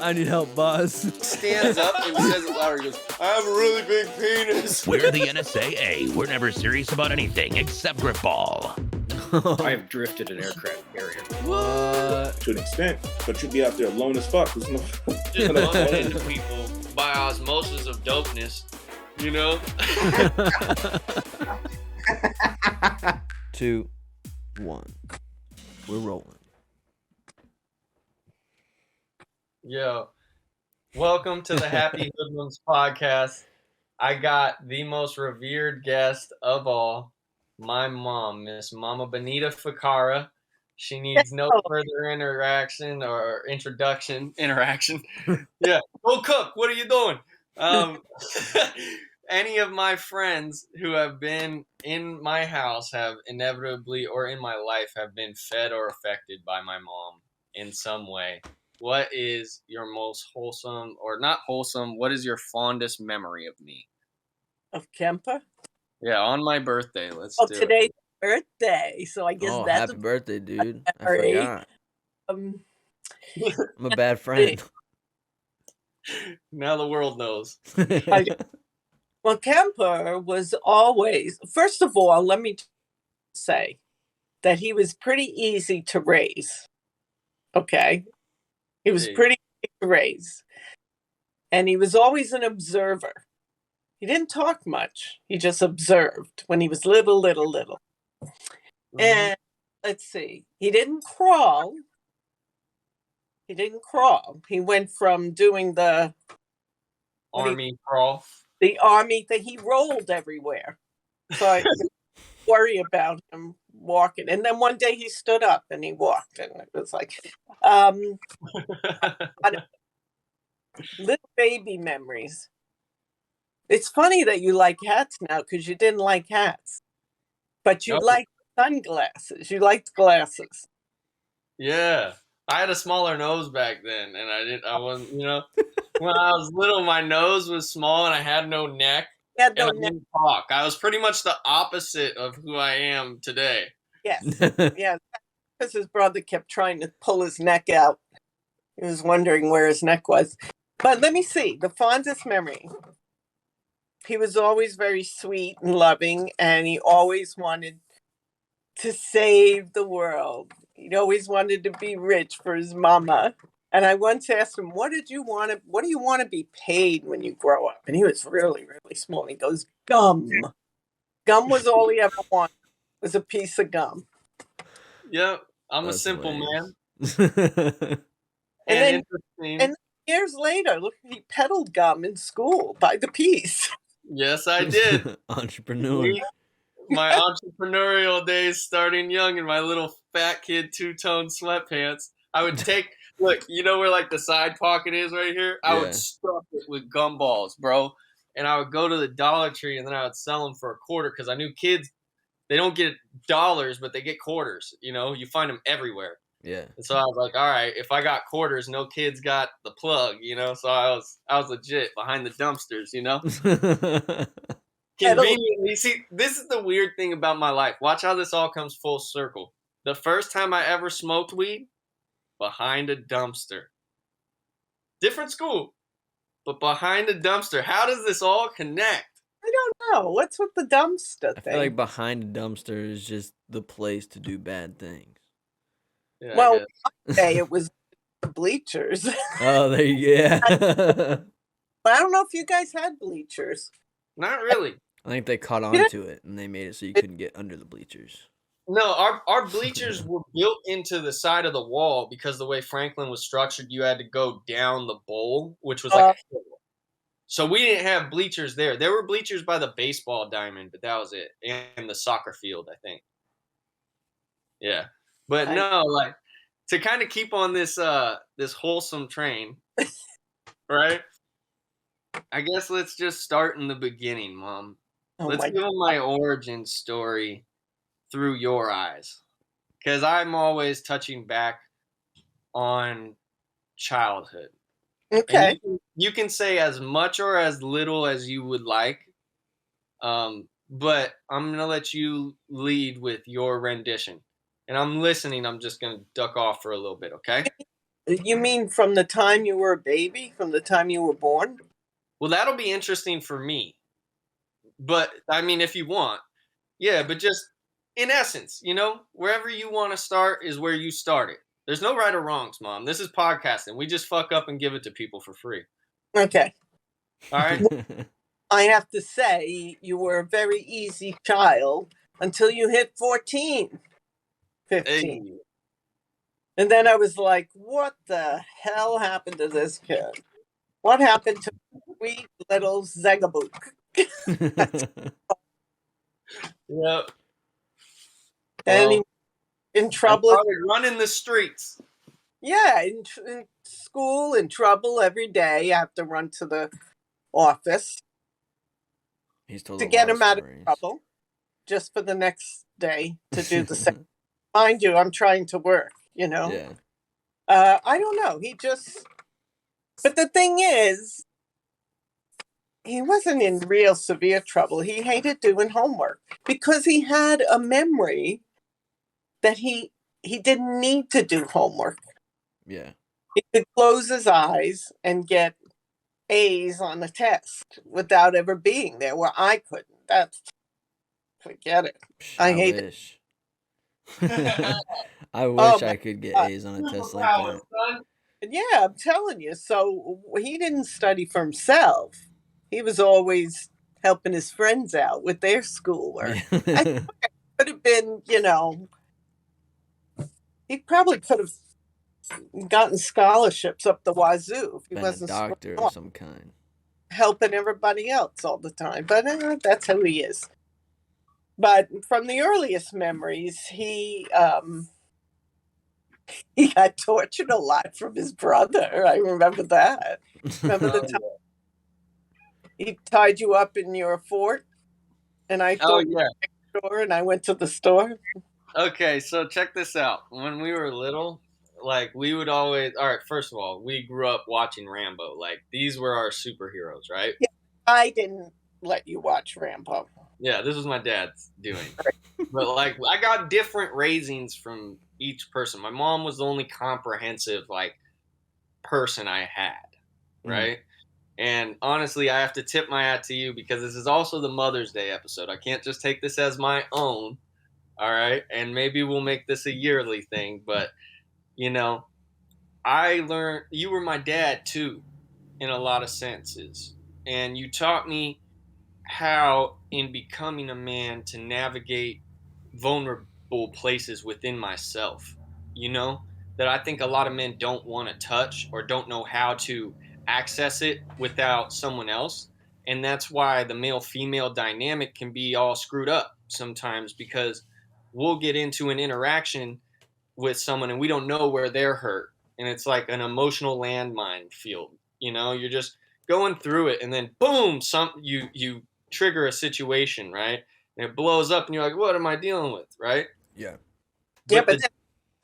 I need help, boss. Stands up and says it louder. He goes, I have a really big penis. We're the NSAA. We're never serious about anything except grip ball. I have drifted an aircraft carrier. What? To an extent, but you'd be out there alone as fuck. There's no. Just bumping into people by osmosis of dopeness, you know? 2, 1. We're rolling. Yo, welcome to the Happy Hoodlums podcast. I got the most revered guest of all, my mom, Miss Mama Benita Ficarra. She needs no further interaction or introduction. Yeah, go cook. What are you doing? Any of my friends who have been in my house have inevitably, or in my life, have been fed or affected by my mom in some way. What is your most wholesome, or not wholesome, what is your fondest memory of me? Of Kemper? Yeah, on my birthday. Let's do Today's it. birthday, so I guess that's happy birthday, dude. I memory. forgot. I'm a bad friend. Now the world knows. Well, Kemper was always, first of all, let me say that he was pretty easy to raise. Okay? He was pretty easy to raise. And he was always an observer. He didn't talk much. He just observed when he was little. Mm-hmm. And let's see. He didn't crawl. He went from doing the army crawl. The army that he rolled everywhere. So I didn't worry about him walking. And then one day he stood up and he walked. And it was like, little baby memories. It's funny that you like hats now because you didn't like hats. But you liked sunglasses. You liked glasses. Yeah. I had a smaller nose back then. And I wasn't, you know. When I was little, my nose was small and I had no neck. I didn't talk. I was pretty much the opposite of who I am today. Yes. Yeah. Because his brother kept trying to pull his neck out. He was wondering where his neck was. But let me see. The fondest memory. He was always very sweet and loving, and he always wanted to save the world. He always wanted to be rich for his mama. And I once asked him, what do you want to be paid when you grow up? And he was really, really small. He goes, gum. Gum was all he ever wanted, was a piece of gum. Yep. I'm a simple man. And years later, look, he peddled gum in school by the piece. Yes, I did. Entrepreneur. My entrepreneurial days starting young in my little fat kid two-tone sweatpants. I would take... Look, you know where like the side pocket is right here? I would stuff it with gumballs, bro. And I would go to the Dollar Tree and then I would sell them for $0.25 because I knew kids, they don't get dollars, but they get quarters. You know, you find them everywhere. Yeah. And so I was like, all right, if I got quarters, no kids got the plug, you know? So I was legit behind the dumpsters, you know? Conveniently, see, this is the weird thing about my life. Watch how this all comes full circle. The first time I ever smoked weed, behind a dumpster. Different school, but behind a dumpster. How does this all connect? I don't know. What's with the dumpster thing? I feel like behind a dumpster is just the place to do bad things. Yeah, well, one day it was the bleachers. Oh, there you go. But I don't know if you guys had bleachers. Not really. I think they caught on to it and they made it so you couldn't get under the bleachers. No, our bleachers were built into the side of the wall because the way Franklin was structured, you had to go down the bowl, which was like a hill. So we didn't have bleachers there. There were bleachers by the baseball diamond, but that was it. And the soccer field, I think. Yeah. But no, like, to kind of keep on this this wholesome train, right? I guess let's just start in the beginning, Mom. Let's give them my origin story through your eyes, because I'm always touching back on childhood. Okay. You can say as much or as little as you would like, but I'm going to let you lead with your rendition. And I'm listening. I'm just going to duck off for a little bit, okay? You mean from the time you were a baby, from the time you were born? Well, that'll be interesting for me. But I mean, if you want, yeah. But just in essence, wherever you want to start is where you started. There's no right or wrongs, Mom. This is podcasting. We just fuck up and give it to people for free. Okay. All right. I have to say, you were a very easy child until you hit 14, 15. Hey. And then I was like, what the hell happened to this kid? What happened to sweet little Zegabook? Yep. And he Well, in I trouble. started running the streets. Yeah, in school, in trouble every day. I have to run to the office He's told to a get lot of him out of stories. trouble just for the next day to do the same. Mind you, I'm trying to work, Yeah. I don't know. But the thing is, he wasn't in real severe trouble. He hated doing homework because he had a memory that he didn't need to do homework. Yeah. He could close his eyes and get A's on the test without ever being there, where I couldn't. Forget it. I hate it. wish. I wish I could get God. A's on a test like that. Yeah, I'm telling you. So he didn't study for himself. He was always helping his friends out with their schoolwork. I could have been, he probably could have gotten scholarships up the wazoo if he Been a wasn't doctor of some kind. helping everybody else all the time. But that's who he is. But from the earliest memories, he got tortured a lot from his brother. I remember that. Remember the time he tied you up in your fort, and I thought you were at the store, and I went to the store. Okay, so check this out. When we were little, we would always. All right, first of all, we grew up watching Rambo. Like these were our superheroes, right? Yeah, I didn't let you watch Rambo. Yeah, this was my dad's doing. But I got different raisings from each person. My mom was the only comprehensive person I had, right? And honestly, I have to tip my hat to you because this is also the Mother's Day episode. I can't just take this as my own, all right? And maybe we'll make this a yearly thing, but I learned you were my dad too in a lot of senses. And you taught me how in becoming a man to navigate vulnerable places within myself, that I think a lot of men don't want to touch or don't know how to access it without someone else. And that's why the male female dynamic can be all screwed up sometimes because we'll get into an interaction with someone and we don't know where they're hurt. And it's like an emotional landmine field. You're just going through it and then boom, you trigger a situation, right? And it blows up and you're like, what am I dealing with, right? Yeah. But there's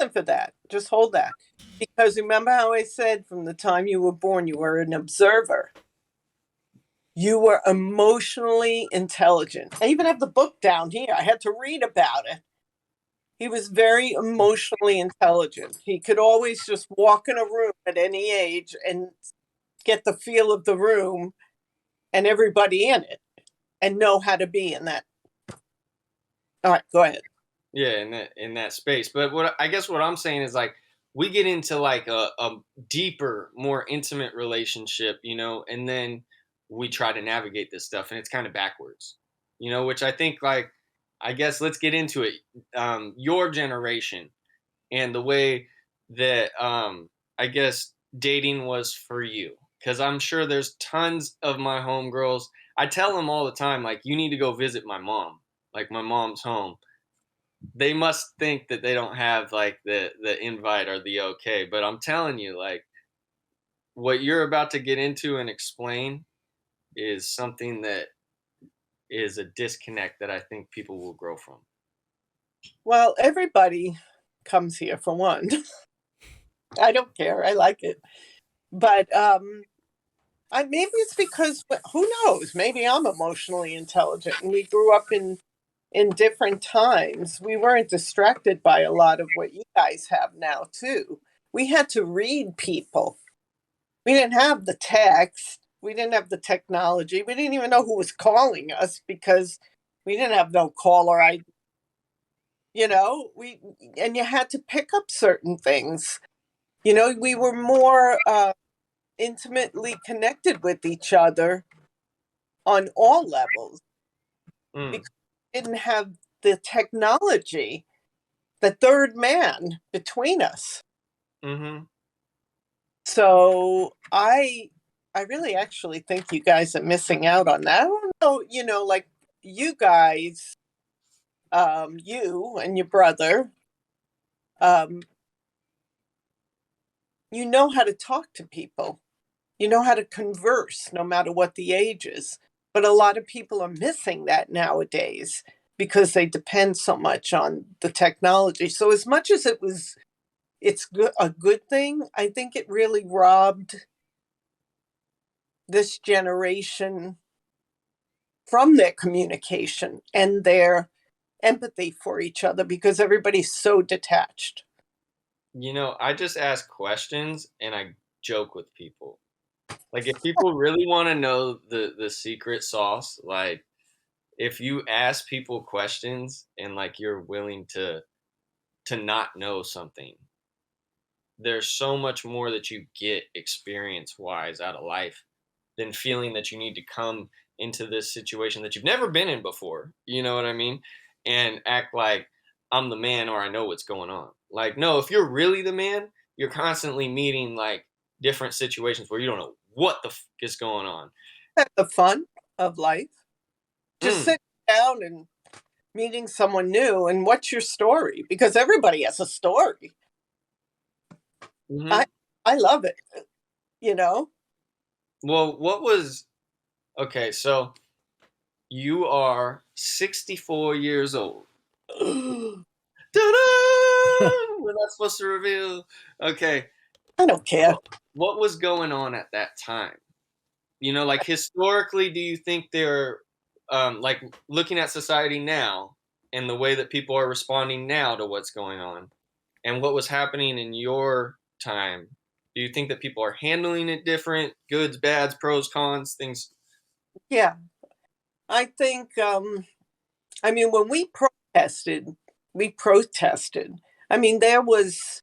nothing for that. Just hold that. Because remember how I said from the time you were born, you were an observer. You were emotionally intelligent. I even have the book down here. I had to read about it. He was very emotionally intelligent. He could always just walk in a room at any age and get the feel of the room and everybody in it and know how to be in that. All right, go ahead. Yeah, in that space. But what I'm saying is we get into a deeper, more intimate relationship, and then we try to navigate this stuff and it's kind of backwards, which I think I guess let's get into it. Your generation and the way that I guess dating was for you. Because I'm sure there's tons of my homegirls. I tell them all the time, you need to go visit my mom. My mom's home. They must think that they don't have the invite or the okay. But I'm telling you, what you're about to get into and explain is something that is a disconnect that I think people will grow from. Well, everybody comes here for one. I don't care. I like it. But maybe it's because, who knows? Maybe I'm emotionally intelligent and we grew up in different times. We weren't distracted by a lot of what you guys have now, too. we had to read people. We didn't have the text. We didn't have the technology. We didn't even know who was calling us because we didn't have no caller ID. And you had to pick up certain things. We were more intimately connected with each other on all levels because we didn't have the technology, the third man between us. Mm-hmm. So I really actually think you guys are missing out on that. I don't know, like you guys, you and your brother, you know how to talk to people. You know how to converse no matter what the age is. But a lot of people are missing that nowadays because they depend so much on the technology. So as much as it's a good thing, I think it really robbed this generation from their communication and their empathy for each other because everybody's so detached. I just ask questions and I joke with people. Like, if people really want to know the secret sauce, like, if you ask people questions and like you're willing to not know something, there's so much more that you get experience wise out of life than feeling that you need to come into this situation that you've never been in before. You know what I mean? And act like I'm the man or I know what's going on. Like, no, if you're really the man, you're constantly meeting like different situations where you don't know what the is going on. That's the fun of life. Just Mm. sitting down and meeting someone new and what's your story? Because everybody has a story. Mm-hmm. I love it, you know? Well, okay, so you are 64 years old. Ta-da! We're not supposed to reveal. Okay. I don't care. What was going on at that time? Like historically, do you think they're like looking at society now and the way that people are responding now to what's going on and what was happening in your time? Do you think that people are handling it different? Goods, bads, pros, cons, things? Yeah. I think when we protested. I mean, there was,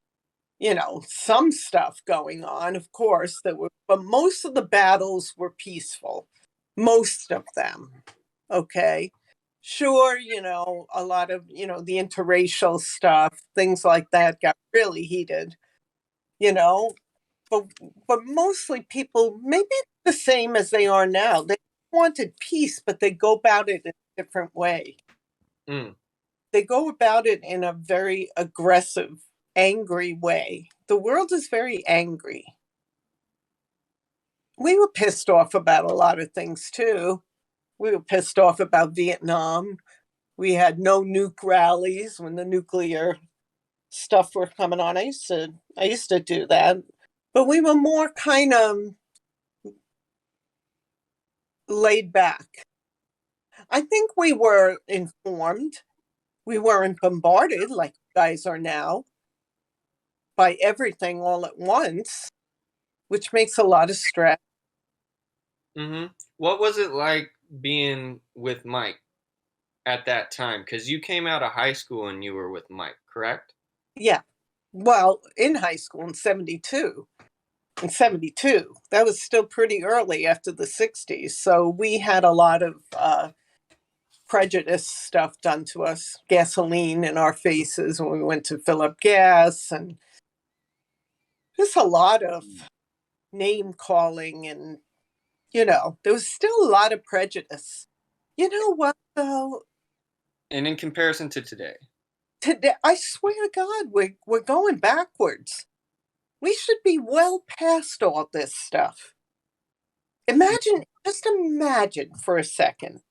some stuff going on, of course, but most of the battles were peaceful. Most of them. Okay. Sure, a lot of, the interracial stuff, things like that got really heated, you know, but mostly people maybe the same as they are now. They wanted peace, but they go about it in a different way. Mm. They go about it in a very aggressive, angry way. The world is very angry. We were pissed off about a lot of things too. We were pissed off about Vietnam. We had no nuke rallies when the nuclear stuff were coming on. I used to do that. But we were more kind of laid back. I think we were informed. We weren't bombarded like you guys are now by everything all at once, which makes a lot of stress. Mm-hmm. What was it like being with Mike at that time? Because you came out of high school and you were with Mike, correct? Yeah. Well, in high school in 72. In 72, that was still pretty early after the 60s. So we had a lot of prejudice stuff done to us, gasoline in our faces when we went to fill up gas, and just a lot of name calling. And, there was still a lot of prejudice. You know what, though? And in comparison to today? Today, I swear to God, we're going backwards. We should be well past all this stuff. Just imagine for a second,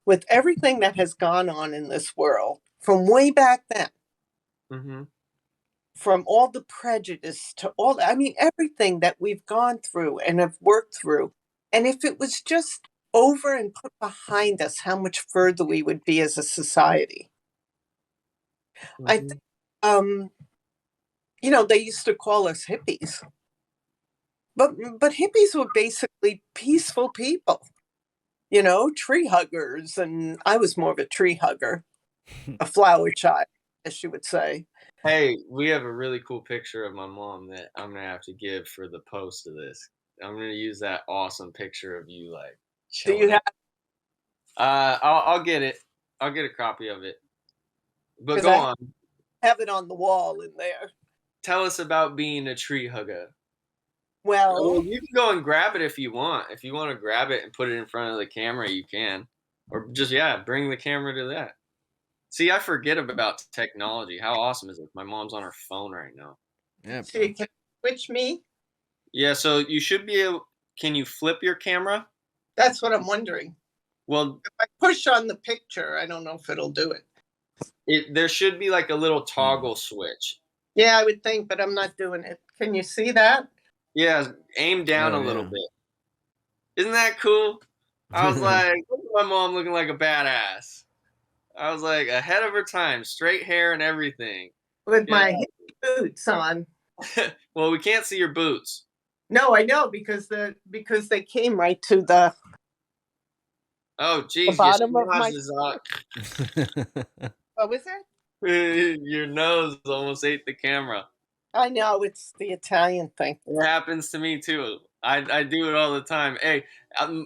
with everything that has gone on in this world from way back then, Mm-hmm. from all the prejudice to everything that we've gone through and have worked through. And if it was just over and put behind us, how much further we would be as a society. I Mm-hmm. think they used to call us hippies. But hippies were basically peaceful people, tree huggers. And I was more of a tree hugger, a flower child, as you would say. Hey, we have a really cool picture of my mom that I'm gonna have to give for the post of this. I'm gonna use that awesome picture of you like Do chilling. you have? I'll get it. I'll get a copy of it. But 'Cause go I on. have it on the wall in there. Tell us about being a tree hugger. Well, You can go and grab it if you want. If you want to grab it and put it in front of the camera, you can. Or just bring the camera to that. See, I forget about technology. How awesome is it? My mom's on her phone right now. Yeah, so you can switch me. Yeah, so you should be able. Can you flip your camera? That's what I'm wondering. Well, If I push on the picture, I don't know if it'll do it. there should be like a little toggle switch. Yeah, I would think, but I'm not doing it. Can you see that? Yeah, aim down Oh, a little yeah. bit. Isn't that cool? I was like, look at my mom looking like a badass. I was like ahead of her time, straight hair and everything. With Yeah. my boots on. Well, we can't see your boots. No, I know because they came right to the Oh, geez, bottom your of my. nose is What was it? your nose almost ate the camera. I know it's the Italian thing. It happens to me too. I do it all the time. Hey,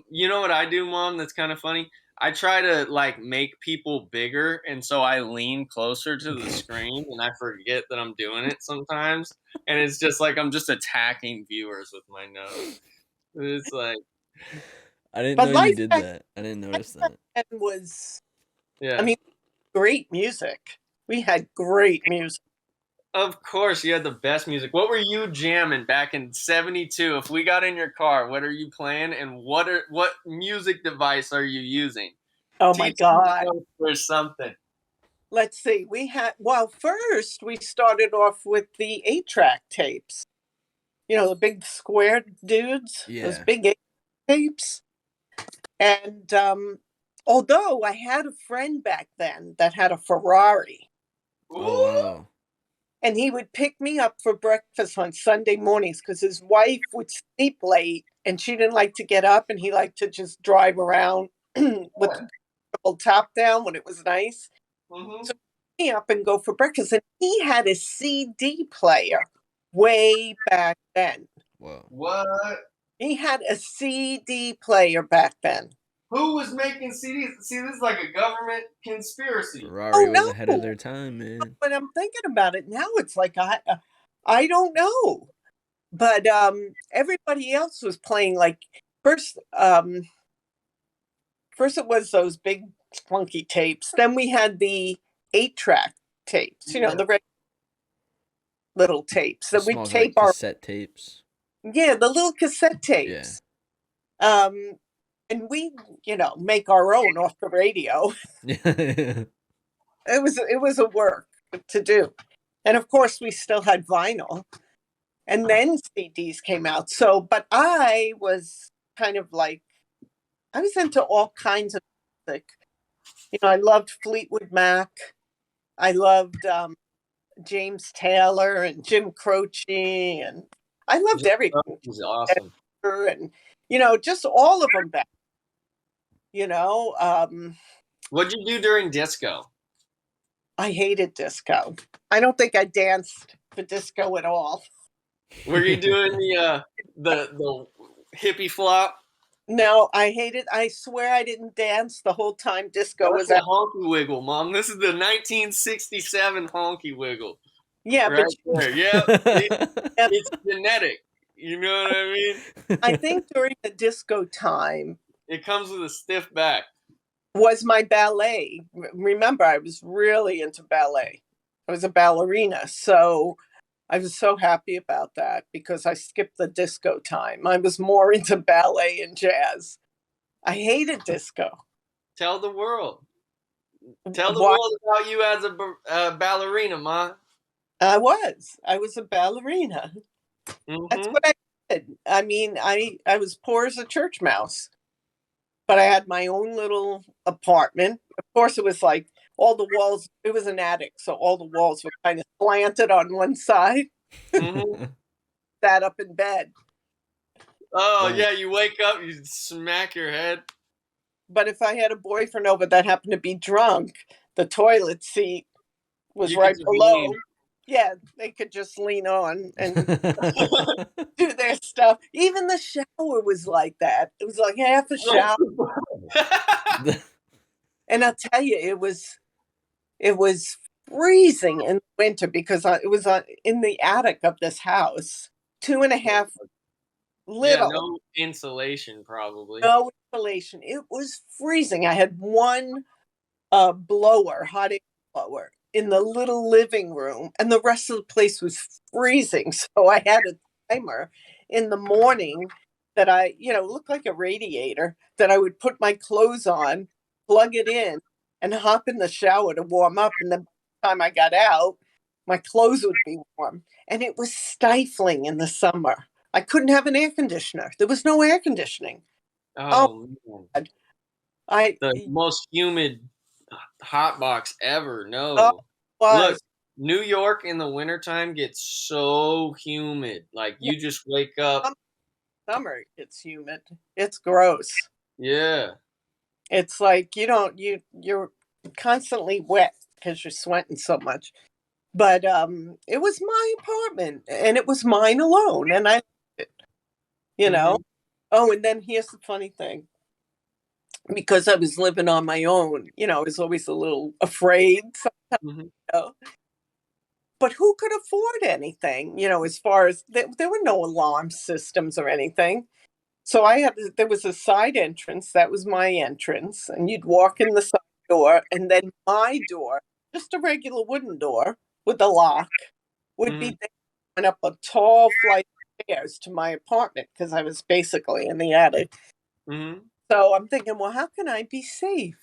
you know what I do, Mom? That's kind of funny. I try to like make people bigger, and so I lean closer to the screen, and I forget that I'm doing it sometimes. And it's just like I'm just attacking viewers with my nose. It's like, I didn't But know you life did back that. I didn't notice that. then was, yeah. I mean, great music. We had great music. Of course, you had the best music. What were you jamming back in '72? If we got in your car, what are you playing, and what music device are you using? Oh my God. Or something. Let's see. First we started off with the 8-track tapes. The big square dudes, those Yeah. big 8 tapes. And although I had a friend back then that had a Ferrari, Oh, wow. and he would pick me up for breakfast on Sunday mornings because his wife would sleep late and she didn't like to get up, and he liked to just drive around with the top down when it was nice. Mm-hmm. So pick me up and go for breakfast. And he had a CD player way back then. Whoa. What? He had a CD player back then. Who was making CDs? See, this is like a government conspiracy. Ferrari was no. ahead of their time, man. When I'm thinking about it now, it's like I don't know. But everybody else was playing like first it was those big clunky tapes. Then we had the 8-track tapes, the red little tapes that we Small, tape like, our cassette tapes. the little cassette tapes. And we, make our own off the radio. Yeah. It was a work to do. And of course we still had vinyl. And then CDs came out. So, but I was kind of like, I was into all kinds of music. I loved Fleetwood Mac. I loved James Taylor and Jim Croce, and I loved everything. That was awesome. And just all of them back. What'd you do during disco? I hated disco. I don't think I danced for disco at all. Were you doing the hippie flop? No, I hated. I swear I didn't dance the whole time disco was a out. honky wiggle, Mom. This is the 1967 honky wiggle. Yeah, right but there. Yeah, it's genetic. You know what I mean? I think during the disco time, it comes with a stiff back. Was my ballet. Remember, I was really into ballet. I was a ballerina, so I was so happy about that because I skipped the disco time. I was more into ballet and jazz. I hated disco. Tell the world. Tell the world about you as a ballerina, Ma. I was a ballerina. Mm-hmm. That's what I did. I mean, I was poor as a church mouse, but I had my own little apartment. Of course, it was like all the walls. It was an attic, so all the walls were kind of slanted on one side. Sat up in bed. Oh Right. yeah, you wake up, you smack your head. But if I had a boyfriend over that happened to be drunk, the toilet seat was You could right just below. lean. Yeah, they could just lean on and do their stuff. Even the shower was like that. It was like half a shower. And I'll tell you, it was freezing in winter because it was in the attic of this house, 2.5 Yeah, little, no insulation probably. no insulation. It was freezing. I had one blower, hot air blower, in the little living room, and the rest of the place was freezing. So I had a timer in the morning that looked like a radiator that I would put my clothes on, plug it in, and hop in the shower to warm up. And then by the time I got out, my clothes would be warm. And it was stifling in the summer. I couldn't have an air conditioner. There was no air conditioning. Oh, Oh man. God. I The most humid hot box ever. oh, No. Look, was New York in the wintertime gets so humid. Like yeah, you just wake up. summer. It's humid. It's gross. Yeah. It's like you're constantly wet because you're sweating so much. But it was my apartment and it was mine alone, and I loved it, you know. Hmm. Oh, and then here's the funny thing. Because I was living on my own, I was always a little afraid. Hmm. Know. But who could afford anything, as far as there were no alarm systems or anything. So there was a side entrance, that was my entrance, and you'd walk in the side door, and then my door, just a regular wooden door with a lock, would Hmm. be there, went up a tall flight of stairs to my apartment because I was basically in the attic. Hmm. So I'm thinking, well, how can I be safe?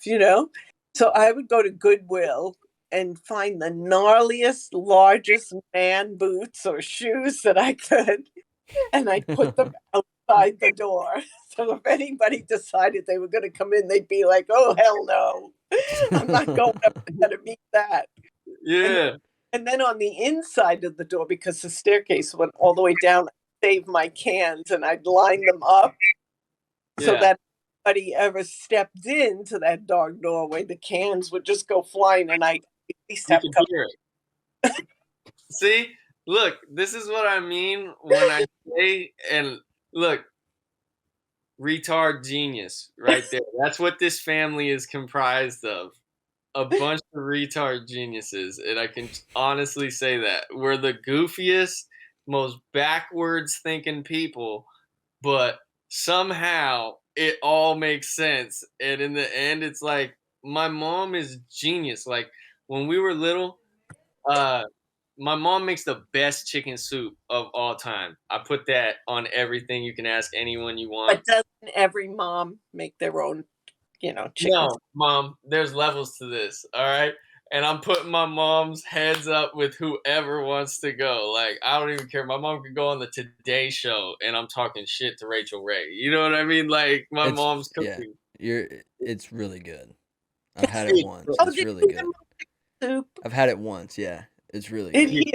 So I would go to Goodwill and find the gnarliest, largest man boots or shoes that I could, and I'd put them outside the door. So if anybody decided they were going to come in, they'd be like, "Oh hell no, I'm not going up there to meet that." And Yeah. and then on the inside of the door, because the staircase went all the way down, I'd save my cans and I'd line them up so Yeah. that if anybody ever stepped into that dark doorway, the cans would just go flying, and I at least You have a can couple. hear it. See, look, this is what I mean when I say, and look, retard genius right there. That's what this family is comprised of. A bunch of retard geniuses, and I can honestly say that we're the goofiest, most backwards thinking people, but somehow it all makes sense. And in the end, it's like my mom is genius. Like when we were little, uh, my mom makes the best chicken soup of all time. I put that on everything. You can ask anyone you want. But doesn't every mom make their own, chicken? No, mom, there's levels to this, all right? And I'm putting my mom's heads up with whoever wants to go. Like, I don't even care. My mom could go on the Today Show and I'm talking shit to Rachel Ray. You know what I mean? Like, my It's mom's yeah, cooking. it's really good. I've had it It's once. Oh, It's did really you get good. soup? I've had it once, yeah. It's really It good. heals.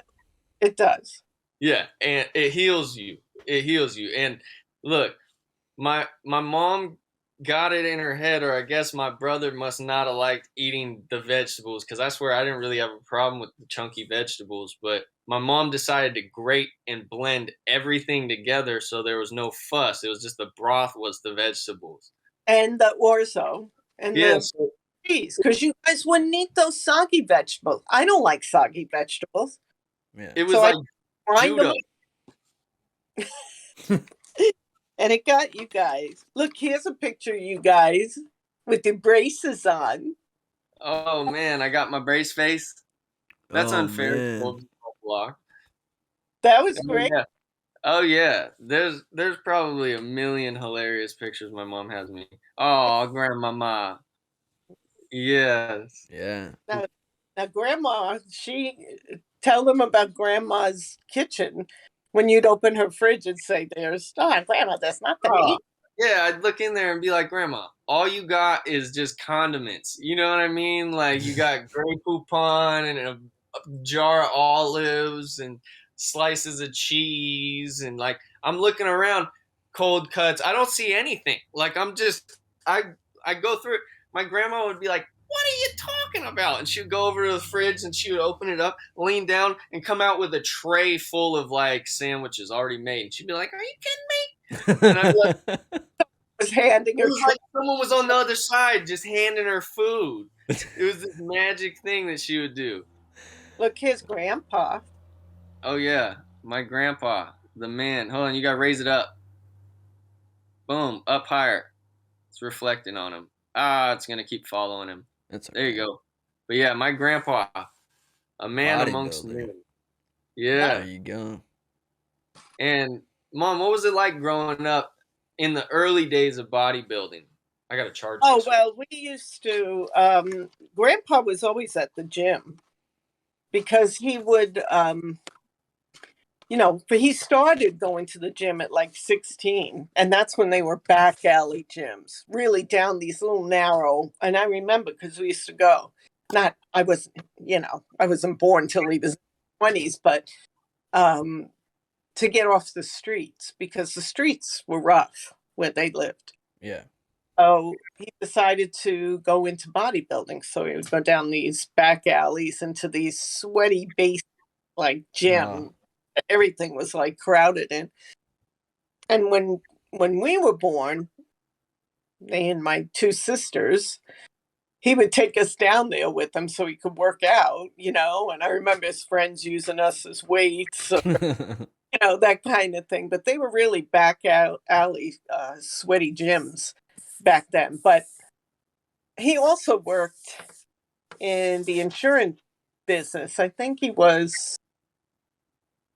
It does. Yeah, and it heals you. It heals you. And look, my mom got it in her head, or I guess my brother must not have liked eating the vegetables because I swear I didn't really have a problem with the chunky vegetables, but my mom decided to grate and blend everything together so there was no fuss. It was just the broth was the vegetables. And the orzo and Yeah, the so cheese, because you guys wouldn't eat those soggy vegetables. I don't like soggy vegetables. Yeah. it was So I like grind them, judo. and it got you guys. Look, here's a picture of you guys with your braces on. Oh man, I got my brace face. That's Oh, unfair. man. Block. That was Oh great. yeah. Oh yeah, there's probably a million hilarious pictures my mom has me. Oh, grandmama. Yes. Yeah. Now, now Grandma, tell them about Grandma's kitchen when you'd open her fridge and say, "There's Grandma, there's nothing to Oh, eat." yeah, I'd look in there and be like, Grandma, all you got is just condiments. You know what I mean? Like you got Grey Poupon and a jar of olives and slices of cheese, and like I'm looking around, cold cuts. I don't see anything. Like I go through it. My grandma would be like, "What are you talking about?" And she would go over to the fridge and she would open it up, lean down, and come out with a tray full of like sandwiches already made. And she'd be like, "Are you kidding me?" And I'd be like, Was handing it her was like someone was on the other side just handing her food. It was this magic thing that she would do. Look, his grandpa. Oh yeah, my grandpa, the man. Hold on, you gotta raise it up. Boom, up higher. It's reflecting on him. Ah, it's gonna keep following him. That's There you okay. go. But yeah, my grandpa, a man amongst Bodybuilder. men. Yeah. There you go. And mom, what was it like growing up in the early days of bodybuilding? I gotta charge Oh, this. well, we used to, Grandpa was always at the gym because he would, he started going to the gym at like 16, and that's when they were back alley gyms, really down these little narrow. And I remember because we used to go. I wasn't born till he was 20s, but to get off the streets because the streets were rough where they lived. Yeah. So he decided to go into bodybuilding. So he would go down these back alleys into these sweaty base like gym. Everything was like crowded in. And when we were born, me and my two sisters, he would take us down there with him so he could work out, and I remember his friends using us as weights, that kind of thing. But they were really back alley, sweaty gyms back then. But he also worked in the insurance business. I think he was,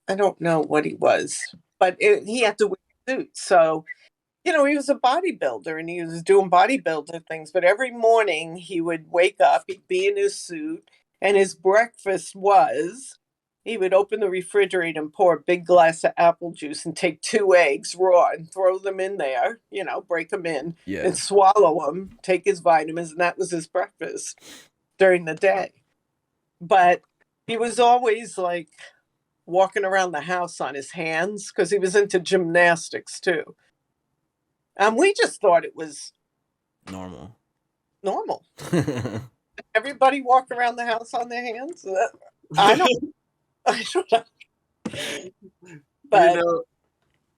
I don't know what he was, but he had to wear suits. So, he was a bodybuilder and he was doing bodybuilder things. But every morning he would wake up, he'd be in his suit, and his breakfast was he would open the refrigerator and pour a big glass of apple juice and take 2 eggs raw and throw them in there, break them in and swallow them, take his vitamins. And that was his breakfast during the day. But he was always like walking around the house on his hands because he was into gymnastics too. We just thought it was normal. Everybody walk around the house on their hands. I don't know. But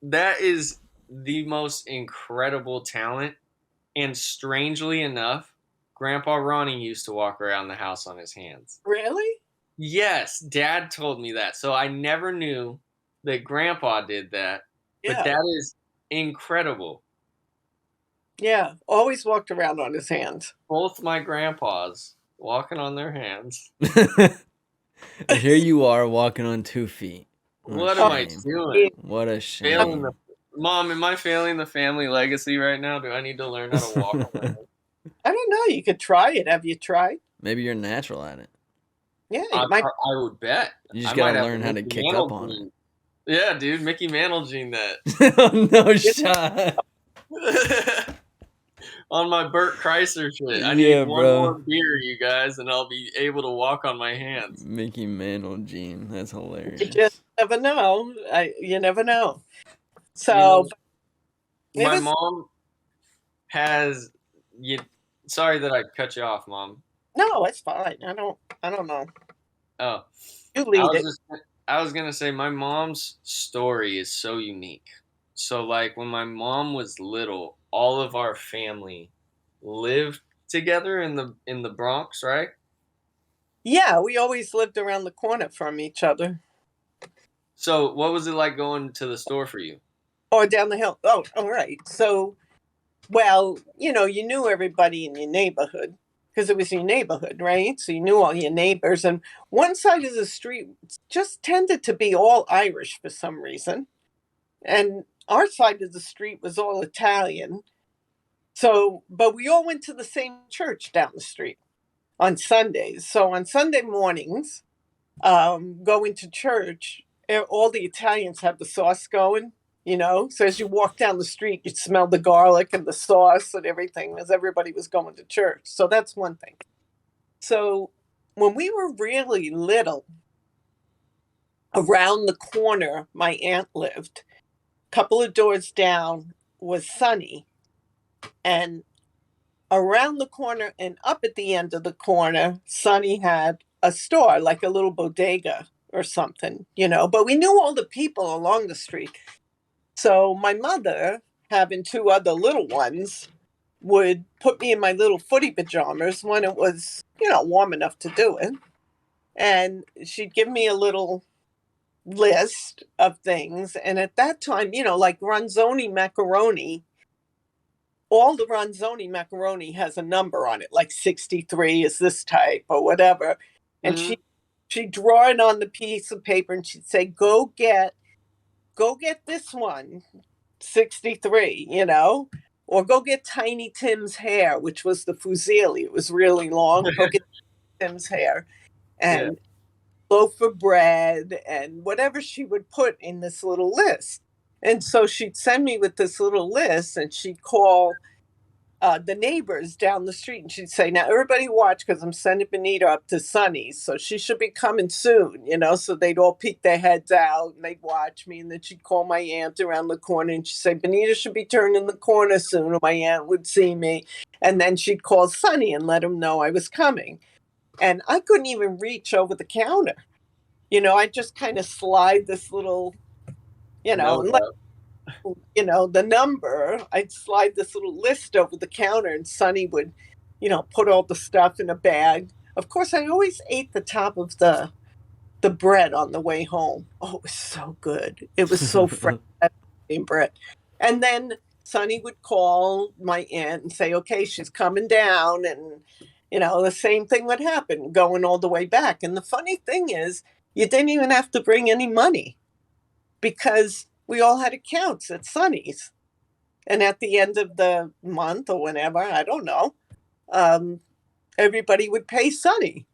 that is the most incredible talent. And strangely enough, Grandpa Ronnie used to walk around the house on his hands. Really? Yes, Dad told me that. So I never knew that Grandpa did that. Yeah. But that is incredible. Yeah, always walked around on his hands. Both my grandpas walking on their hands. And here you are walking on 2 feet. What am I doing? What a shame. Mom, am I failing the family legacy right now? Do I need to learn how to walk on my hands? I don't know. You could try it. Have you tried? Maybe you're natural at it. Yeah, I would bet. You just gotta learn how to kick up on it. Yeah, dude, Mickey Mantle gene that. No shot. On my Bert Kreischer shit. I need one more beer, you guys, and I'll be able to walk on my hands. Mickey Mantle gene. That's hilarious. You just never know. You never know. So, my mom has. Sorry that I cut you off, Mom. No, it's fine. I don't know. Oh, you lead it. I was gonna say my mom's story is so unique. So, like, when my mom was little, all of our family lived together in the Bronx, right? Yeah, we always lived around the corner from each other. So, what was it like going to the store for you? Or down the hill. Oh, all right. So, well, you knew everybody in your neighborhood because it was your neighborhood, right? So you knew all your neighbors. And one side of the street just tended to be all Irish for some reason. And our side of the street was all Italian. So, but we all went to the same church down the street on Sundays. So on Sunday mornings, going to church, all the Italians had the sauce going, So as you walk down the street, you'd smell the garlic and the sauce and everything as everybody was going to church. So that's one thing. So when we were really little, around the corner, my aunt lived. A couple of doors down was Sunny. And around the corner and up at the end of the corner, Sunny had a store, like a little bodega or something, but we knew all the people along the street. So my mother, having two other little ones, would put me in my little footy pajamas when it was, warm enough to do it. And she'd give me a little list of things. And at that time, like Ronzoni macaroni, all the Ronzoni macaroni has a number on it, like 63 is this type or whatever. And she'd draw it on the piece of paper and she'd say, go get this one, 63, or go get Tiny Tim's hair, which was the fusilli. It was really long. Go get Tim's hair and loaf of bread and whatever she would put in this little list. And so she'd send me with this little list and she'd call the neighbors down the street and she'd say, now everybody watch because I'm sending Benita up to Sunny's. So she should be coming soon, so they'd all peek their heads out and they'd watch me. And then she'd call my aunt around the corner and she'd say, Benita should be turning the corner soon. Or my aunt would see me. And then she'd call Sunny and let him know I was coming. And I couldn't even reach over the counter. I just kind of slide this little, the number, I'd slide this little list over the counter and Sonny would, put all the stuff in a bag. Of course, I always ate the top of the bread on the way home. Oh, it was so good. It was so fresh, bread. And then Sonny would call my aunt and say, okay, she's coming down. And, the same thing would happen going all the way back. And the funny thing is, you didn't even have to bring any money because we all had accounts at Sonny's. And at the end of the month or whenever, I don't know, everybody would pay Sonny.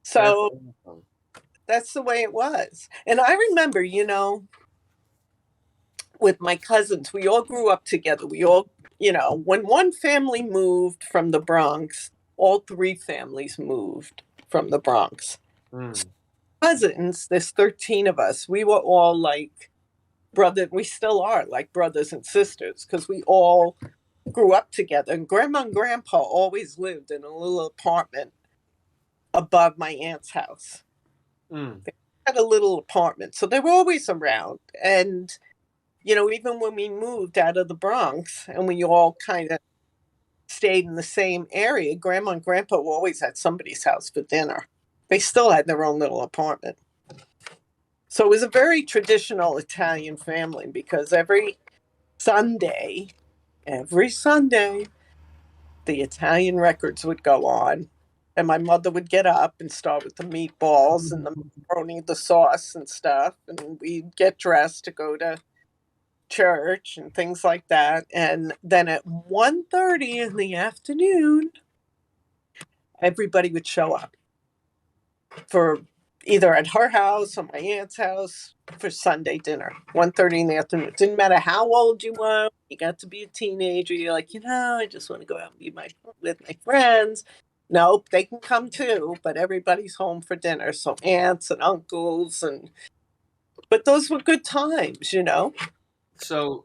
So that's the way it was. And I remember, with my cousins, we all grew up together. We all, when one family moved from the Bronx, all three families moved from the Bronx. Cousins, there's 13 of us. We were all like we still are like brothers and sisters because we all grew up together. And Grandma and Grandpa always lived in a little apartment above my aunt's house. They had a little apartment, so they were always around. And, even when we moved out of the Bronx and we all kind of stayed in the same area, Grandma and Grandpa were always at somebody's house for dinner. They still had their own little apartment. So it was a very traditional Italian family because every Sunday, the Italian records would go on. And my mother would get up and start with the meatballs and the macaroni, the sauce and stuff. And we'd get dressed to go to church and things like that. And then at 1:30 in the afternoon, everybody would show up for either at her house or my aunt's house for Sunday dinner, 1:30 in the afternoon. It didn't matter how old you were. You got to be a teenager. You're like, I just want to go out and be with my friends. Nope, they can come too, but everybody's home for dinner. So aunts and uncles but those were good times, So,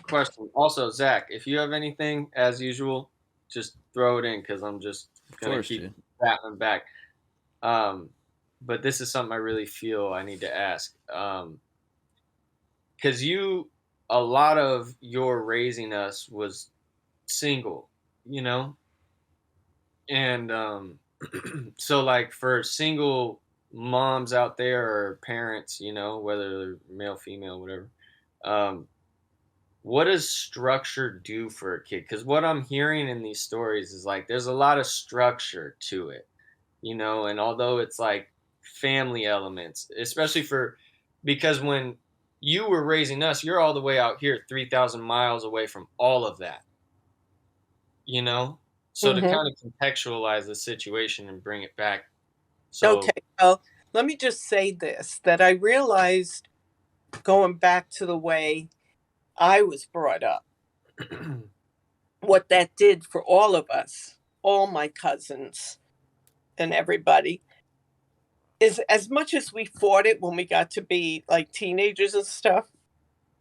question. Also, Zach, if you have anything, as usual, just throw it in because I'm just going to keep battling back. But this is something I really feel I need to ask. Because a lot of your raising us was single, And so, like, for single moms out there or parents, whether they're male, female, whatever, what does structure do for a kid? Because what I'm hearing in these stories is like there's a lot of structure to it, and although it's like family elements, especially because when you were raising us, you're all the way out here 3,000 miles away from all of that, so to kind of contextualize the situation and bring it back. So, okay, well, let me just say this, that I realized going back to the way I was brought up, what that did for all of us, all my cousins and everybody, is as much as we fought it when we got to be like teenagers and stuff,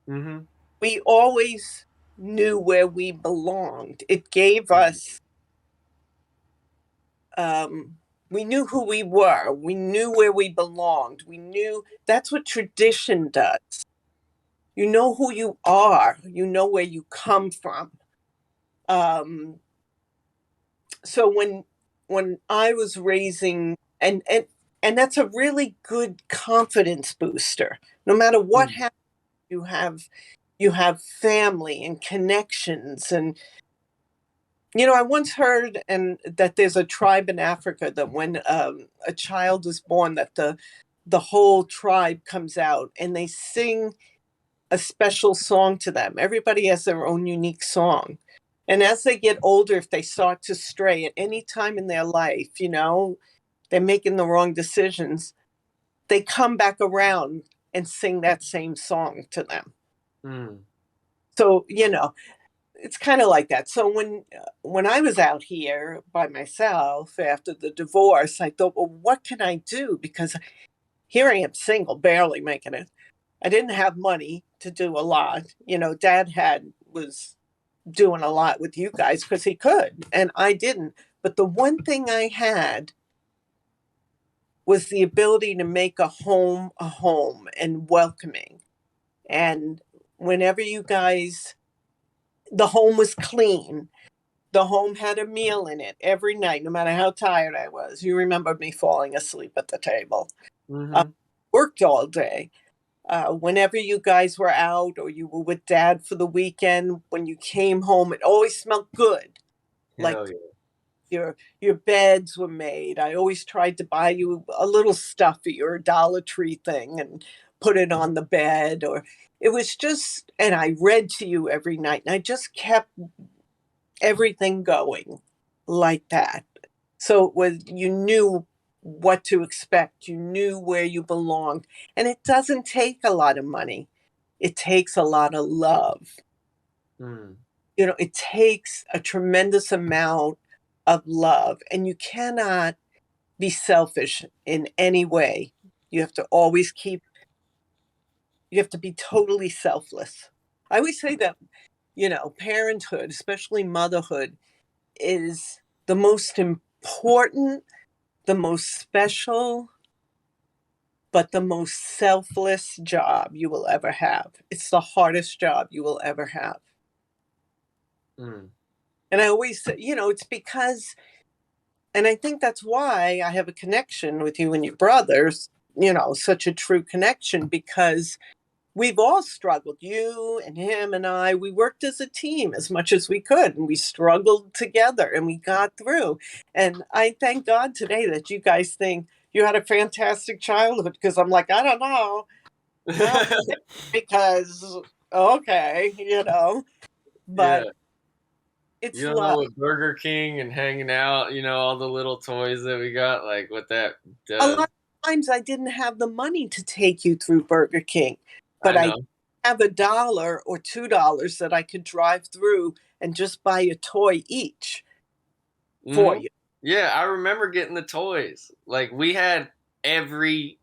Mm-hmm. we always knew where we belonged. It gave us, we knew who we were. We knew where we belonged. We knew that's what tradition does. You know who you are. You know where you come from. So when I was raising and that's a really good confidence booster. No matter what happens, you have family and connections. And I once heard that there's a tribe in Africa that when a child is born, that the whole tribe comes out and they sing a special song to them. Everybody has their own unique song. And as they get older, if they start to stray at any time in their life, they're making the wrong decisions, they come back around and sing that same song to them. So, it's kind of like that. So when I was out here by myself after the divorce, I thought, well, what can I do? Because here I am single, barely making it. I didn't have money to do a lot. Dad was doing a lot with you guys because he could, and I didn't. But the one thing I had was the ability to make a home and welcoming. And whenever you guys, the home was clean. The home had a meal in it every night, no matter how tired I was. You remember me falling asleep at the table. Worked all day. Whenever you guys were out or you were with Dad for the weekend, when you came home, it always smelled good. Like your beds were made. I always tried to buy you a little stuffy or a Dollar Tree thing and put it on the bed. Or it was just, and I read to you every night, and I just kept everything going like that. So it was, you knew what to expect. You knew where you belonged. And it doesn't take a lot of money. It takes a lot of love. It takes a tremendous amount of love. And you cannot be selfish in any way. You have to always you have to be totally selfless. I always say that, parenthood, especially motherhood, is the most important, the most special, but the most selfless job you will ever have. It's the hardest job you will ever have. And I always say, it's because, and I think that's why I have a connection with you and your brothers, such a true connection, because we've all struggled. You and him and I, we worked as a team as much as we could, and we struggled together and we got through. And I thank God today that you guys think you had a fantastic childhood, because I'm like, I don't know. Because, okay, but it's you don't love. know what Burger King and hanging out, all the little toys that we got, like what that does. A lot of times I didn't have the money to take you through Burger King, but I have $1 or $2 that I could drive through and just buy a toy each for you. Yeah, I remember getting the toys. Like we had every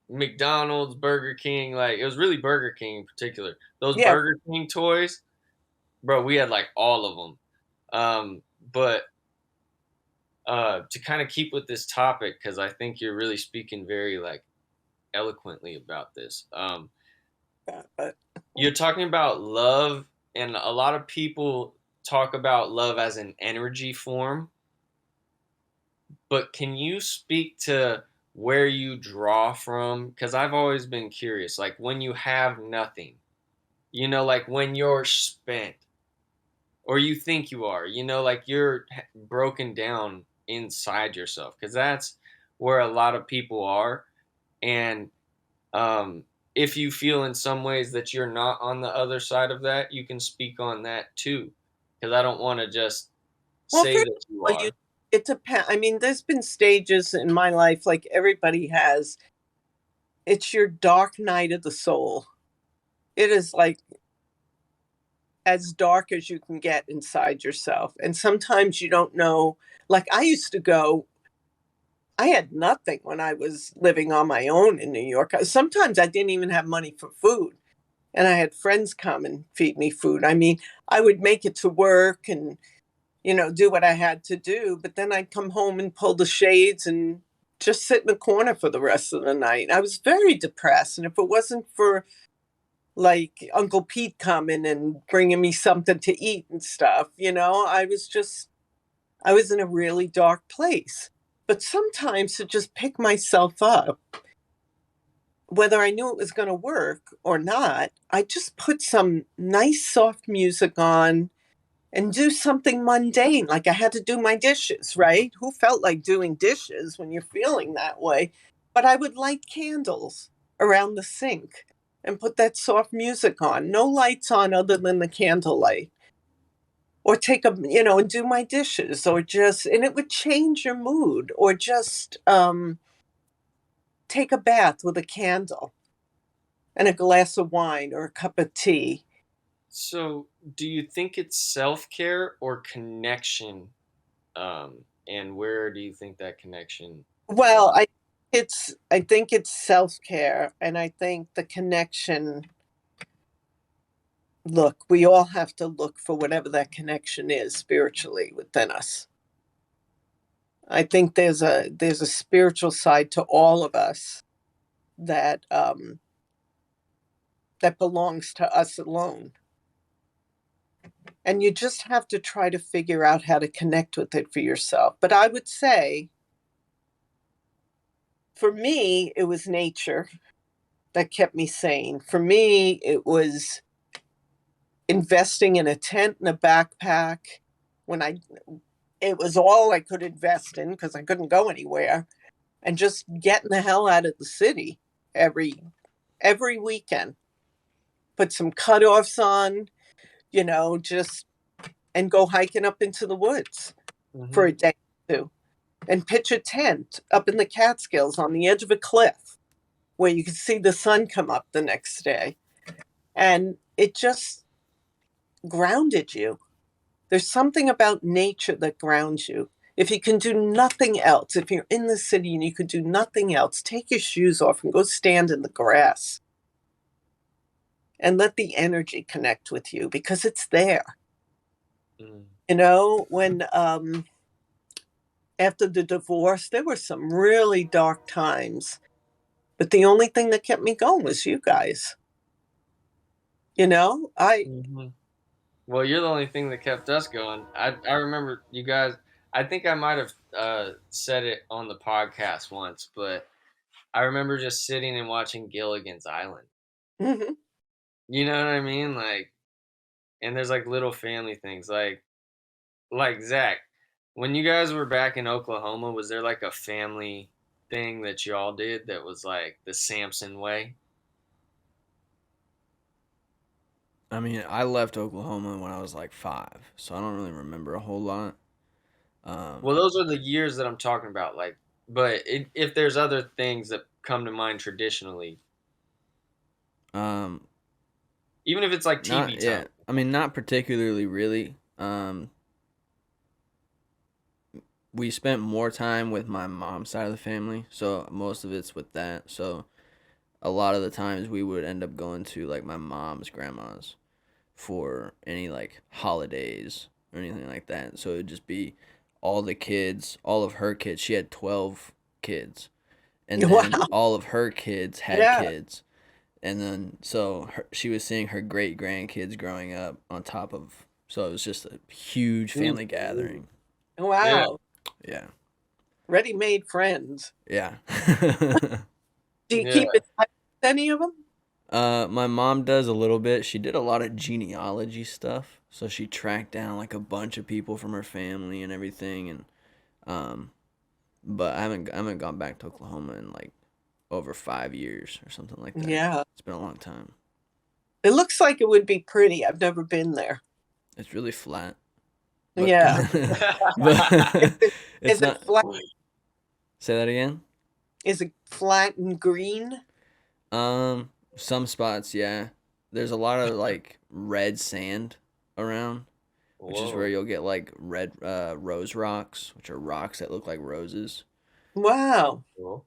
McDonald's, Burger King, it was really Burger King in particular. Those Burger King toys, bro, we had all of them. But to kind of keep with this topic, because I think you're really speaking very eloquently about this. You're talking about love, and a lot of people talk about love as an energy form. But can you speak to where you draw from? Because I've always been curious, when you have nothing, when you're spent, or you think you are, you're broken down inside yourself, because that's where a lot of people are. And if you feel in some ways that you're not on the other side of that, you can speak on that too, because I don't want to just say that you are. It depends. I mean, there's been stages in my life, like everybody has. It's your dark night of the soul. It is as dark as you can get inside yourself. And sometimes you don't know. Like I used to go I had nothing when I was living on my own in New York. Sometimes I didn't even have money for food, and I had friends come and feed me food. I mean, I would make it to work and, do what I had to do, but then I'd come home and pull the shades and just sit in the corner for the rest of the night. I was very depressed, and if it wasn't for like Uncle Pete coming and bringing me something to eat and stuff, I was in a really dark place. But sometimes to just pick myself up, whether I knew it was going to work or not, I just put some nice soft music on and do something mundane. Like I had to do my dishes, right? Who felt like doing dishes when you're feeling that way? But I would light candles around the sink and put that soft music on. No lights on other than the candlelight. Or and do my dishes, and it would change your mood, or just take a bath with a candle and a glass of wine or a cup of tea. So, do you think it's self care or connection? And where do you think that connection Well, lies? I think it's self-care, and I think the connection, look, we all have to look for whatever that connection is spiritually within us. I think there's a spiritual side to all of us that that belongs to us alone. And you just have to try to figure out how to connect with it for yourself. But I would say, for me, it was nature that kept me sane. For me, it was investing in a tent and a backpack when it was all I could invest in because I couldn't go anywhere, and just getting the hell out of the city every weekend. Put some cutoffs on, just and go hiking up into the woods for a Mm-hmm. day or two and pitch a tent up in the Catskills on the edge of a cliff where you could see the sun come up the next day. And it just grounded you. There's something about nature that grounds you. If you can do nothing else, if you're in the city and you could do nothing else, take your shoes off and go stand in the grass and let the energy connect with you because it's there. Mm. When after the divorce, there were some really dark times, but the only thing that kept me going was you guys. I Mm-hmm. Well, you're the only thing that kept us going. I remember you guys. I think I might have said it on the podcast once, but I remember just sitting and watching Gilligan's Island. Mhm. You know what I mean? Like, and there's like little family things, like Zach. When you guys were back in Oklahoma, was there like a family thing that y'all did that was like the Samson way? I mean, I left Oklahoma when I was like 5, so I don't really remember a whole lot. Well, Um, those are the years that I'm talking about. Like, but if there's other things that come to mind traditionally, um, even if it's like TV not yeah. time. I mean, not particularly, really. We spent more time with my mom's side of the family, so most of it's with that. So a lot of the times we would end up going to like my mom's grandma's for any like holidays or anything like that. So it'd just be all the kids, all of her kids. She had 12 kids, and then Wow. all of her kids had Yeah. kids. And then so she was seeing her great grandkids growing up on top of, so it was just a huge Mm. family gathering. Yeah. Wow. Yeah. Ready-made friends. Yeah. Do you Yeah. keep in touch with any of them? My mom does a little bit. She did a lot of genealogy stuff. So she tracked down like a bunch of people from her family and everything, and um but I haven't gone back to Oklahoma in like over 5 years or something like that. Yeah. It's been a long time. It looks like it would be pretty. I've never been there. It's really flat. But Yeah. Is but it, it's is it not. flat? Say that again. Is it flat and green? Some spots, yeah. There's a lot of like red sand around, which is where Whoa. you'll get like red rose rocks, which are rocks that look like roses. Wow. Cool.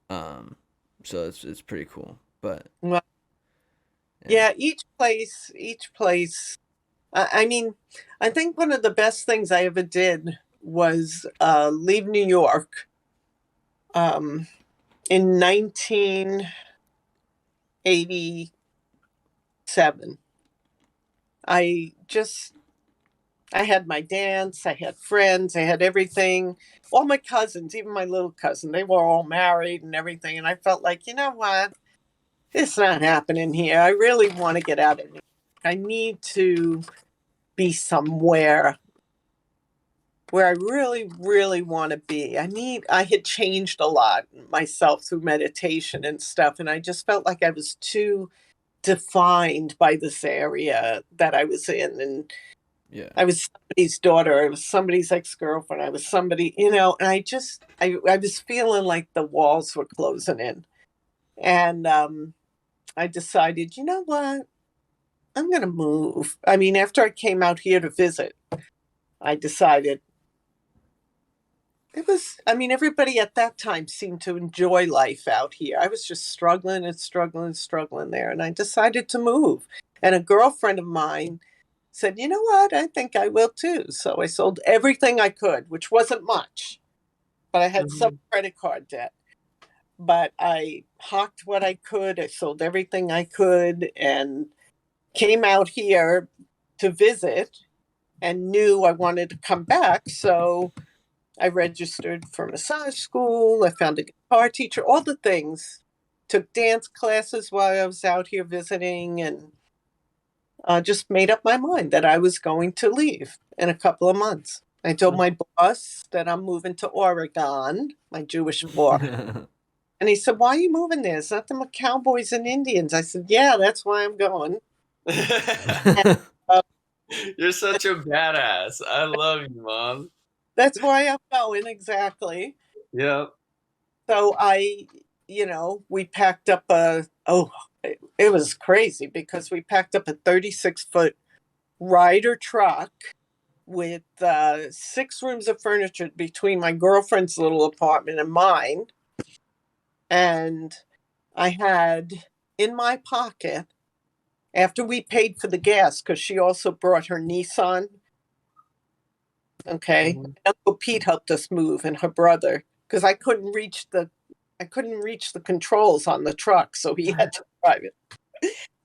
So it's pretty cool. But Well, yeah, each place. I mean, I think one of the best things I ever did was leave New York in 1987. I just I had my dance, I had friends, I had everything. All my cousins, even my little cousin, they were all married and everything. And I felt like, you know what? It's not happening here. I really want to get out of New York. I need to be somewhere where I really, really want to be. I had changed a lot myself through meditation and stuff. And I just felt like I was too defined by this area that I was in. And yeah. I was somebody's daughter. I was somebody's ex-girlfriend. I was somebody, and I was feeling like the walls were closing in. And I decided, you know what? I'm going to move. I mean, after I came out here to visit, I decided everybody at that time seemed to enjoy life out here. I was just struggling and struggling and struggling there. And I decided to move. And a girlfriend of mine said, you know what? I think I will too. So I sold everything I could, which wasn't much, but I had some credit card debt. But I hawked what I could. I sold everything I could and came out here to visit and knew I wanted to come back. So I registered for massage school. I found a guitar teacher, all the things. Took dance classes while I was out here visiting and just made up my mind that I was going to leave in a couple of months. I told my boss that I'm moving to Oregon, my Jewish boss. And he said, why are you moving there? It's nothing but cowboys and Indians. I said, yeah, that's why I'm going. And, You're such a badass. I love you, Mom. that's why I'm going, exactly. Yep. So we packed up it was crazy because we packed up a 36-foot Ryder truck with 6 rooms of furniture between my girlfriend's little apartment and mine. And I had in my pocket, after we paid for the gas, because she also brought her Nissan. Okay. Uncle Pete helped us move and her brother, because I couldn't reach the controls on the truck, so he had to drive it.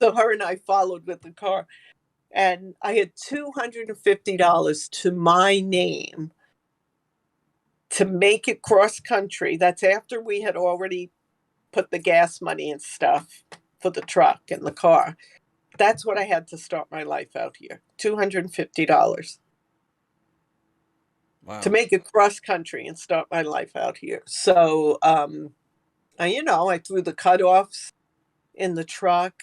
So her and I followed with the car. And I had $250 to my name to make it cross country. That's after we had already put the gas money and stuff for the truck and the car. That's what I had to start my life out here. $250 Wow. to make it cross country and start my life out here. So, I threw the cutoffs in the truck.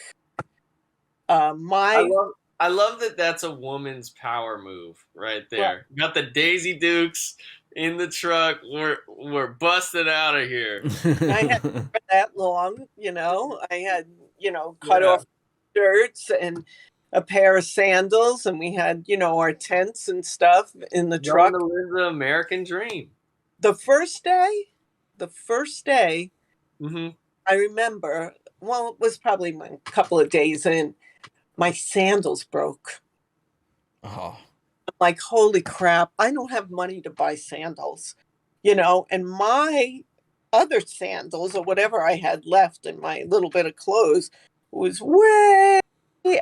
I love that that's a woman's power move right there. Got the Daisy Dukes in the truck. We're busted out of here. I had that long, I had, cut off shirts and a pair of sandals, and we had, our tents and stuff in the truck. Going to live the American dream. The first day, mm-hmm. I remember, well, it was probably a couple of days in, my sandals broke. Oh. I'm like, holy crap, I don't have money to buy sandals, and my other sandals or whatever I had left in my little bit of clothes was way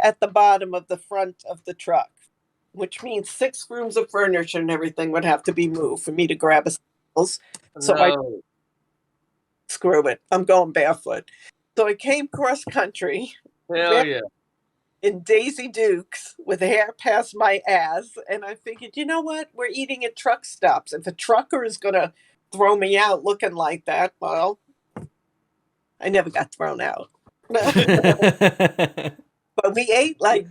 at the bottom of the front of the truck, which means 6 rooms of furniture and everything would have to be moved for me to grab a sandals. So I screw it. I'm going barefoot. So I came cross country. Hell yeah. In Daisy Dukes with hair past my ass. And I figured, you know what? We're eating at truck stops. If a trucker is going to throw me out looking like that, well, I never got thrown out. But we ate like,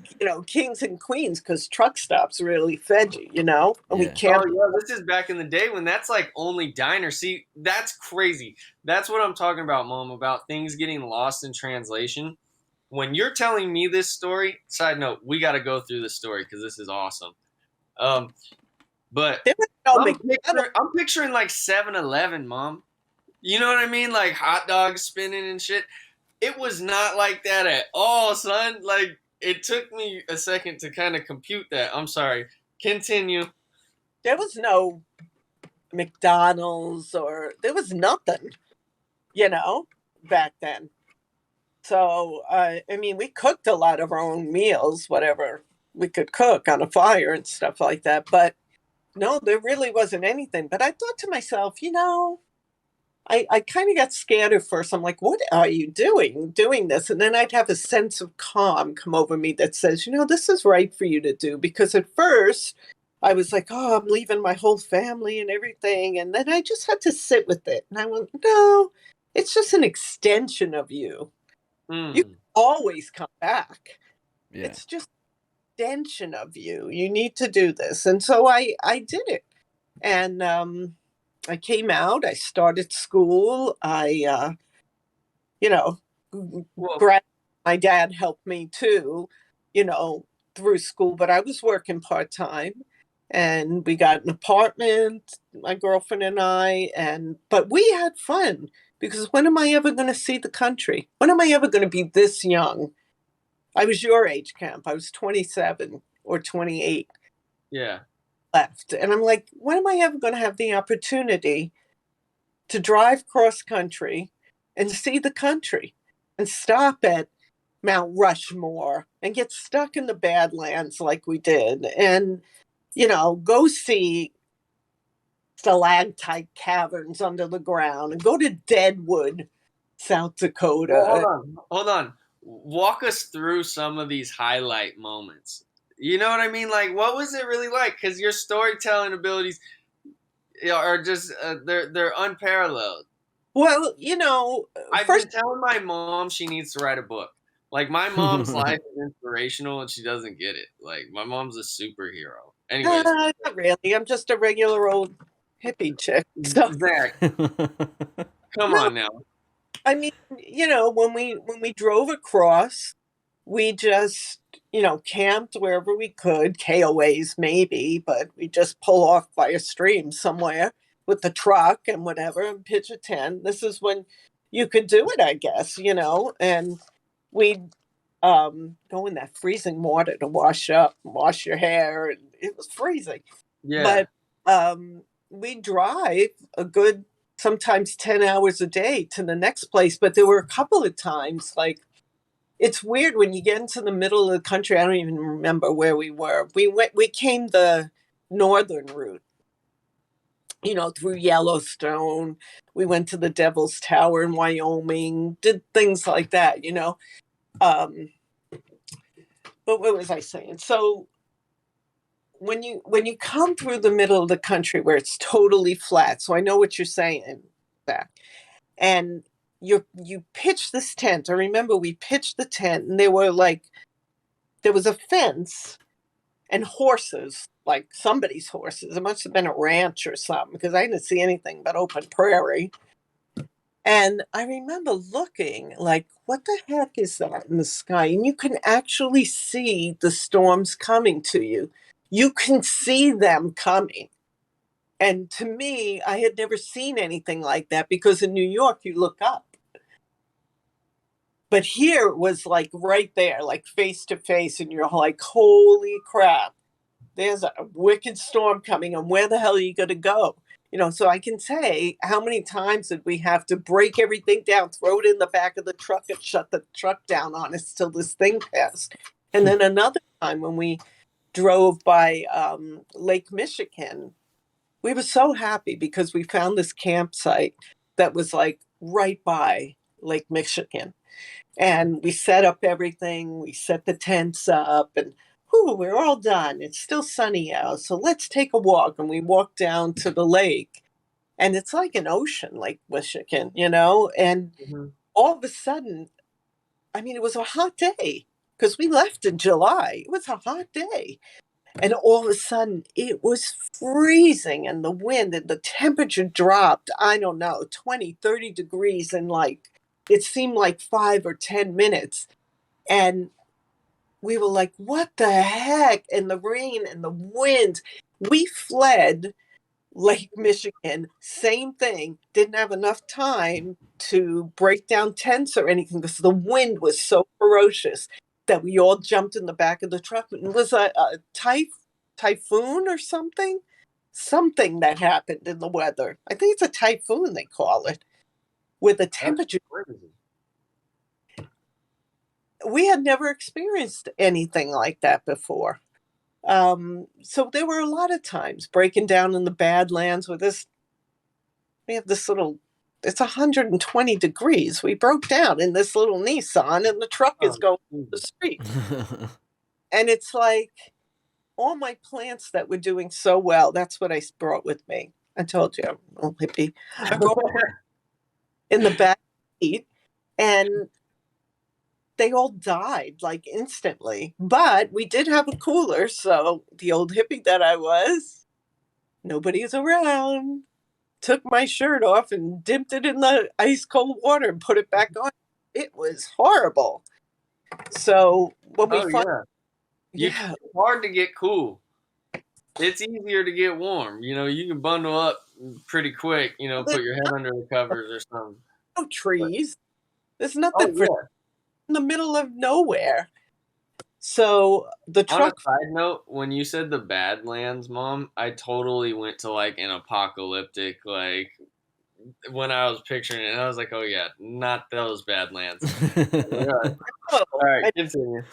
kings and queens because truck stops really fed you, And we can't. Oh, yeah. This is back in the day when that's like only diner. See, that's crazy. That's what I'm talking about, Mom, about things getting lost in translation. When you're telling me this story, side note, we got to go through this story because this is awesome. But I'm picturing like 7-Eleven, Mom. You know what I mean? Like hot dogs spinning and shit. It was not like that at all, son. Like, it took me a second to kind of compute that. I'm sorry. Continue. There was no McDonald's or there was nothing, back then. So, I mean, we cooked a lot of our own meals, whatever we could cook on a fire and stuff like that. But no, there really wasn't anything. But I thought to myself, I kind of got scared at first. I'm like, what are you doing this? And then I'd have a sense of calm come over me that says, this is right for you to do. Because at first I was like, oh, I'm leaving my whole family and everything. And then I just had to sit with it. And I went, no, it's just an extension of you. You can always come back. Yeah. It's just an extension of you. You need to do this. And so I did it. And I came out, I started school. My dad helped me too, through school, but I was working part-time and we got an apartment, my girlfriend and I, but we had fun because when am I ever going to see the country? When am I ever going to be this young? I was your age, Kemp. I was 27 or 28. Yeah. Left. And I'm like, when am I ever going to have the opportunity to drive cross country and see the country and stop at Mount Rushmore and get stuck in the Badlands like we did and, go see stalactite caverns under the ground and go to Deadwood, South Dakota. Well, hold on. Walk us through some of these highlight moments. You know what I mean? Like, what was it really like? Because your storytelling abilities are just, they're unparalleled. Well, I've been telling my mom she needs to write a book. Like, my mom's life is inspirational and she doesn't get it. Like, my mom's a superhero. Anyways. Not really. I'm just a regular old hippie chick. So. Zack, come on now. I mean, when we drove across, we just, camped wherever we could, KOAs maybe, but we just pull off by a stream somewhere with the truck and whatever and pitch a tent. This is when you could do it, I guess, and we'd go in that freezing water to wash your hair. And it was freezing. Yeah. But we drive a good sometimes 10 hours a day to the next place. But there were a couple of times, like, it's weird when you get into the middle of the country. I don't even remember where we were. We came the northern route, through Yellowstone. We went to the Devil's Tower in Wyoming, did things like that, but what was I saying? So when you come through the middle of the country where it's totally flat, so I know what you're saying, Zack, and you pitch this tent. I remember we pitched the tent, and there was a fence and horses, like somebody's horses. It must have been a ranch or something because I didn't see anything but open prairie. And I remember looking like, what the heck is that in the sky? And you can actually see the storms coming to you. You can see them coming. And to me, I had never seen anything like that because in New York, you look up. But here it was like right there, like face to face. And you're like, holy crap, there's a wicked storm coming. And where the hell are you going to go? So I can say, how many times did we have to break everything down, throw it in the back of the truck and shut the truck down on us till this thing passed. And then another time when we drove by Lake Michigan, we were so happy because we found this campsite that was like right by Lake Michigan. And we set up everything. We set the tents up and we're all done. It's still sunny out. So let's take a walk. And we walked down to the lake. And it's like an ocean, Lake Michigan, And all of a sudden, I mean, it was a hot day because we left in July. It was a hot day. And all of a sudden, it was freezing and the wind and the temperature dropped, I don't know, 20, 30 degrees in it seemed like 5 or 10 minutes. And we were like, what the heck? And the rain and the wind. We fled Lake Michigan, same thing. Didn't have enough time to break down tents or anything because the wind was so ferocious that we all jumped in the back of the truck. It was a typhoon or something. Something that happened in the weather. I think it's a typhoon, they call it, with the temperature. Crazy. We had never experienced anything like that before. So there were a lot of times breaking down in the Badlands with this. We have this little, it's 120 degrees. We broke down in this little Nissan and the truck is going up the street. And it's like all my plants that were doing so well, that's what I brought with me. I told you, I'm a little hippie. I brought in the back seat and they all died like instantly. But we did have a cooler, so the old hippie that I was, nobody's around. Took my shirt off and dipped it in the ice cold water and put it back on. It was horrible. So when we It's hard to get cool. It's easier to get warm. You know, you can bundle up pretty quick, you know, put your head under the covers or something. No trees. There's nothing in the middle of nowhere. So the truck. On a side note, when you said the Badlands, Mom, I totally went to like an apocalyptic, like when I was picturing it, and I was like, oh yeah, not those Badlands. All right, continue.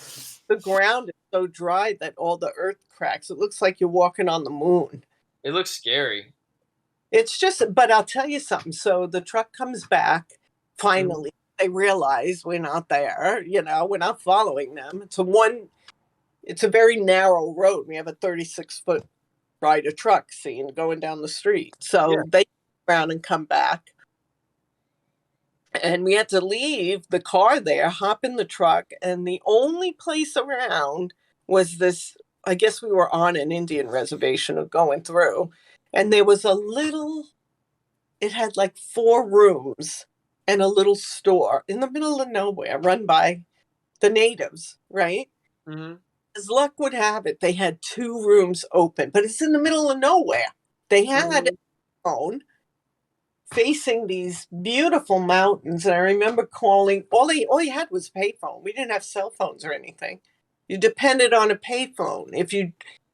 The ground is so dry that all the earth cracks. It looks like you're walking on the moon. It looks scary. It's just, but I'll tell you something. So the truck comes back. Finally, they realize we're not there. You know, we're not following them. It's a very narrow road. We have a 36-foot rider truck scene going down the street. So they turn around and come back. And we had to leave the car there, hop in the truck, and the only place around was this, I guess we were on an Indian reservation of going through. And there was it had like 4 rooms and a little store in the middle of nowhere run by the natives, right? Mm-hmm. As luck would have it, they had 2 rooms open, but it's in the middle of nowhere. They had a phone facing these beautiful mountains, and I remember calling. All you had was a payphone. We didn't have cell phones or anything. You depended on a payphone.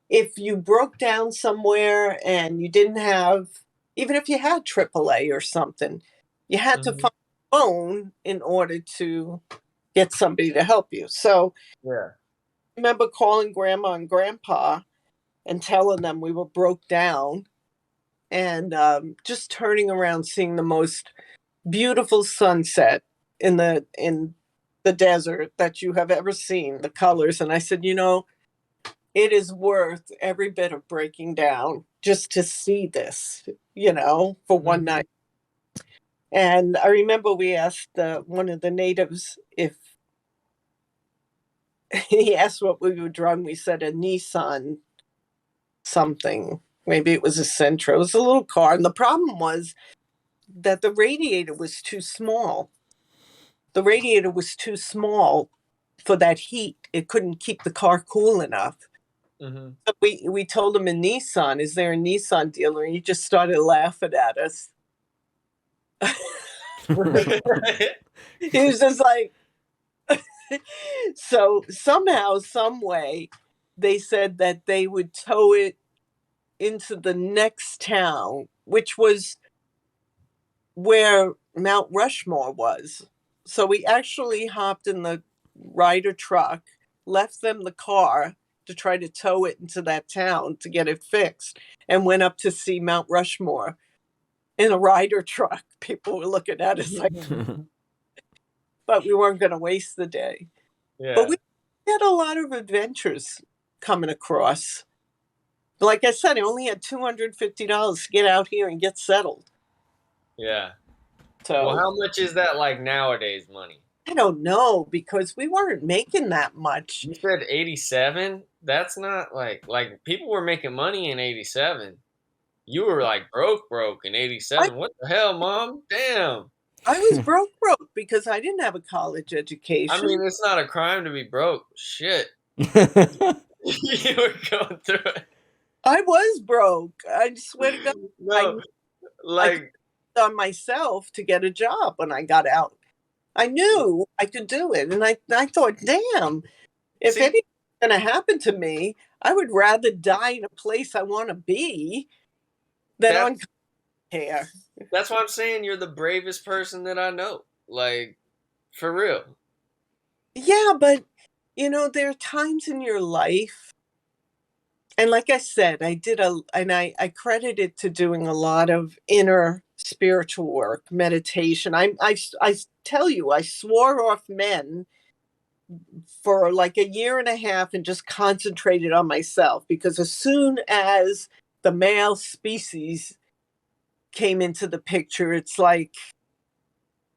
If you broke down somewhere and you didn't have, even if you had AAA or something, you had to find a phone in order to get somebody to help you. So I remember calling Grandma and Grandpa and telling them we were broke down. And just turning around, seeing the most beautiful sunset in the desert that you have ever seen, the colors. And I said, you know, it is worth every bit of breaking down just to see this, you know, for one night. And I remember we asked one of the natives if he asked what we would run. We said a Nissan something. Maybe it was a Sentra. It was a little car. And the problem was that the radiator was too small. The radiator was too small for that heat. It couldn't keep the car cool enough. Mm-hmm. So we told him a Nissan, is there a Nissan dealer? And he just started laughing at us. He was just like, so somehow, some way, they said that they would tow it into the next town, which was where Mount Rushmore was. So we actually hopped in the rider truck, left them the car to try to tow it into that town to get it fixed, and went up to see Mount Rushmore in a rider truck. People were looking at us like, but we weren't going to waste the day. Yeah. But we had a lot of adventures coming across. Like I said, I only had $250 to get out here and get settled. Yeah. So, well, how much is that like nowadays money? I don't know, because we weren't making that much. You said 87? That's not like people were making money in 87. You were like broke in 87. What the hell, Mom? Damn. I was broke because I didn't have a college education. I mean, it's not a crime to be broke. Shit. You were going through it. I was broke. I swear to God. No, I like on myself to get a job when I got out. I knew I could do it. And I thought, damn, if See- anything's going to happen to me, I would rather die in a place I want to be than on that's care. that's why I'm saying you're the bravest person that I know. Like, for real. Yeah, but, there are times in your life. And like I said, I credit it to doing a lot of inner spiritual work, meditation. I tell you, I swore off men for like a year and a half and just concentrated on myself because as soon as the male species came into the picture, it's like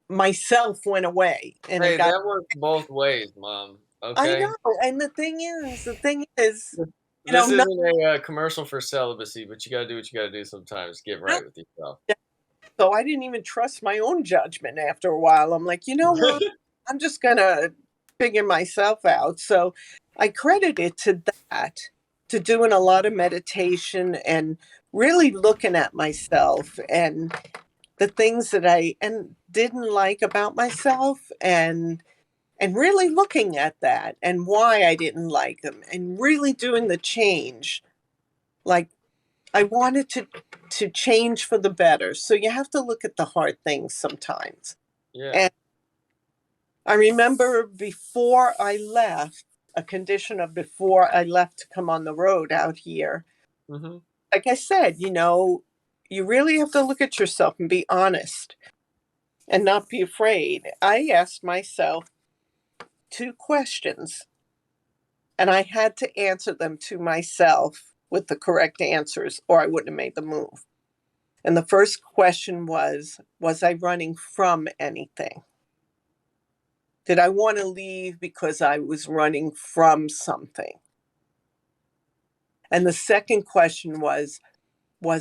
myself went away and it Hey, got. that works both ways, Mom. I Okay? know. And the thing is, This not isn't a commercial for celibacy, but you got to do what you got to do sometimes. Get right with yourself. so I didn't even trust my own judgment after a while. I'm like, you know what? I'm just going to figure myself out. So I credit it to that, to doing a lot of meditation and really looking at myself and the things that I didn't like about myself and really looking at that and why I didn't like them and really doing the change. Like I wanted to change for the better. So you have to look at the hard things sometimes. Yeah. And I remember before I left, a condition of before I left to come on the road out here. Mm-hmm. Like I said, you really have to look at yourself and be honest and not be afraid. I asked myself 2 questions and I had to answer them to myself with the correct answers or I wouldn't have made the move. And the first question was I running from anything? Did I want to leave because I was running from something? And the second question was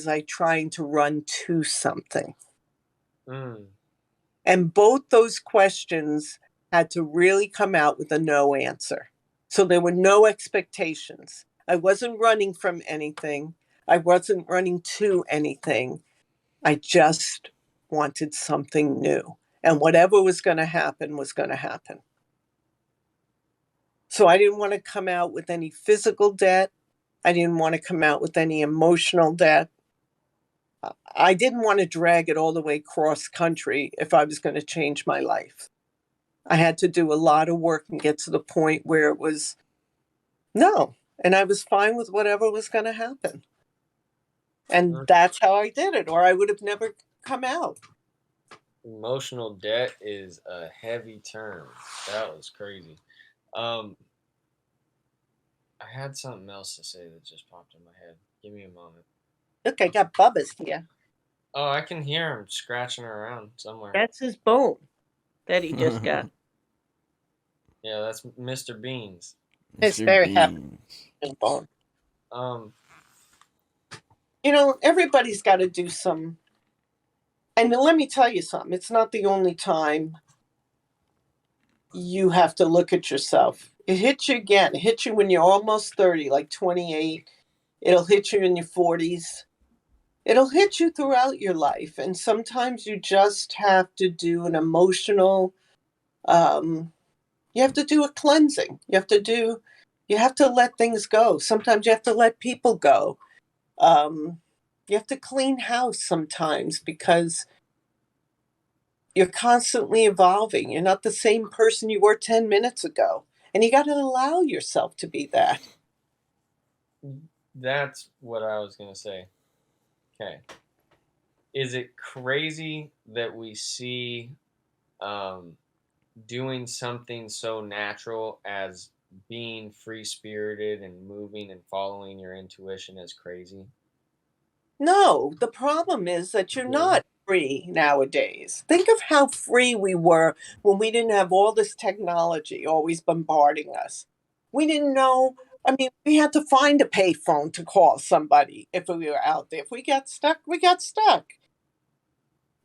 I trying to run to something? Mm. And both those questions had to really come out with a no answer. So there were no expectations. I wasn't running from anything. I wasn't running to anything. I just wanted something new. And whatever was going to happen was going to happen. So I didn't want to come out with any physical debt. I didn't want to come out with any emotional debt. I didn't want to drag it all the way cross country if I was going to change my life. I had to do a lot of work and get to the point where it was no. And I was fine with whatever was going to happen. And that's how I did it, or I would have never come out. Emotional debt is a heavy term. That was crazy. I had something else to say that just popped in my head. Give me a moment. Look, I got Bubba's here. Oh, I can hear him scratching around somewhere. That's his bone that he just got. Yeah, that's Mr. Beans. It's Mr. very Beans. happy. His bone. Um, Everybody's got to do some. And let me tell you something. It's not the only time you have to look at yourself. It hits you again. It hits you when you're almost 30, like 28. It'll hit you in your 40s. It'll hit you throughout your life. And sometimes you just have to do an emotional, you have to do a cleansing. You have to let things go. Sometimes you have to let people go. You have to clean house sometimes because you're constantly evolving. You're not the same person you were 10 minutes ago. And you got to allow yourself to be that. that's what I was gonna say. Okay. Is it crazy that we see doing something so natural as being free spirited and moving and following your intuition as crazy? No, the problem is that you're not free nowadays. Think of how free we were when we didn't have all this technology always bombarding us. We didn't know. I mean, we had to find a payphone to call somebody if we were out there. If we got stuck, we got stuck.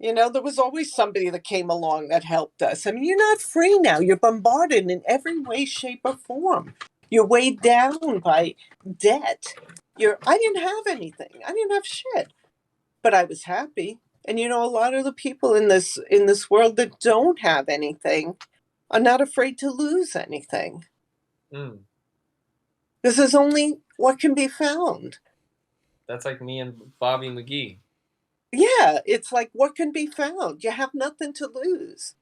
There was always somebody that came along that helped us. I mean, you're not free now. You're bombarded in every way, shape, or form. You're weighed down by debt. I didn't have anything. I didn't have shit, but I was happy. And a lot of the people in this world that don't have anything are not afraid to lose anything. Mm. This is only what can be found. That's like me and Bobby McGee. Yeah, it's like what can be found. You have nothing to lose.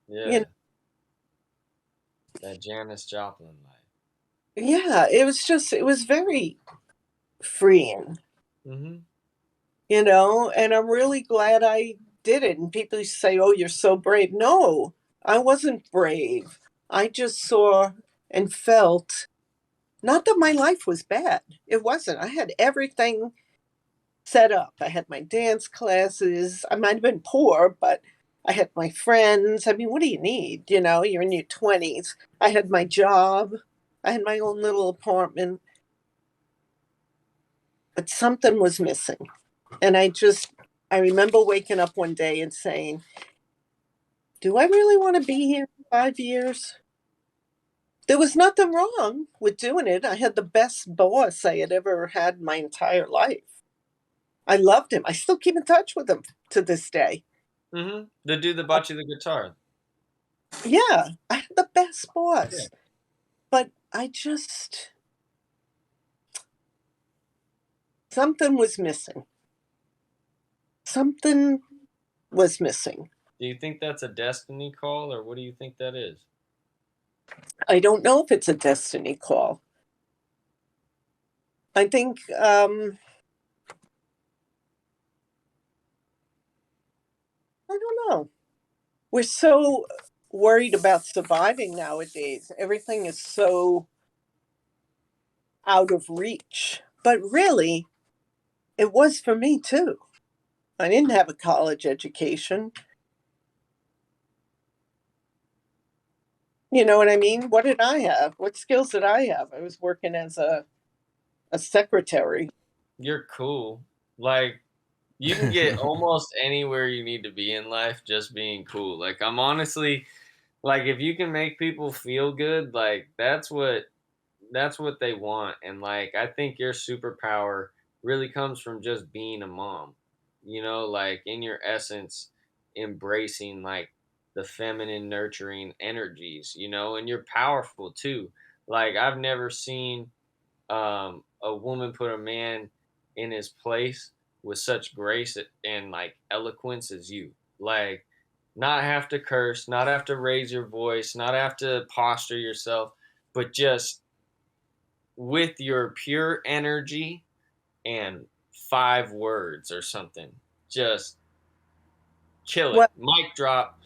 Yeah. That Janis Joplin life. Yeah, it was very freeing. Mm-hmm. And I'm really glad I did it. And people say, "Oh, you're so brave." No, I wasn't brave. I just saw and felt, not that my life was bad. It wasn't. I had everything set up. I had my dance classes. I might have been poor, but I had my friends. I mean, what do you need? You're in your 20s. I had my job. I had my own little apartment. But something was missing. And I remember waking up one day and saying, do I really want to be here for 5 years? There was nothing wrong with doing it. I had the best boss I had ever had in my entire life. I loved him. I still keep in touch with him to this day. Mm-hmm. The dude that bought you the guitar. Yeah, I had the best boss. Yeah. But something was missing. Something was missing. Do you think that's a destiny call, or what do you think that is? I don't know if it's a destiny call. I think I don't know. We're so worried about surviving nowadays. Everything is so out of reach. But really, it was for me too. I didn't have a college education. You know what I mean? What did I have? What skills did I have? I was working as a secretary. You're cool. Like, you can get almost anywhere you need to be in life just being cool. Like, I'm honestly, like, if you can make people feel good, like, that's what they want. And like, I think your superpower really comes from just being a mom. Like, in your essence, embracing like the feminine nurturing energies, and you're powerful too. Like, I've never seen a woman put a man in his place with such grace and like eloquence as you. Like, not have to curse, not have to raise your voice, not have to posture yourself, but just with your pure energy and 5 words or something, just kill it. Well, Mic drop.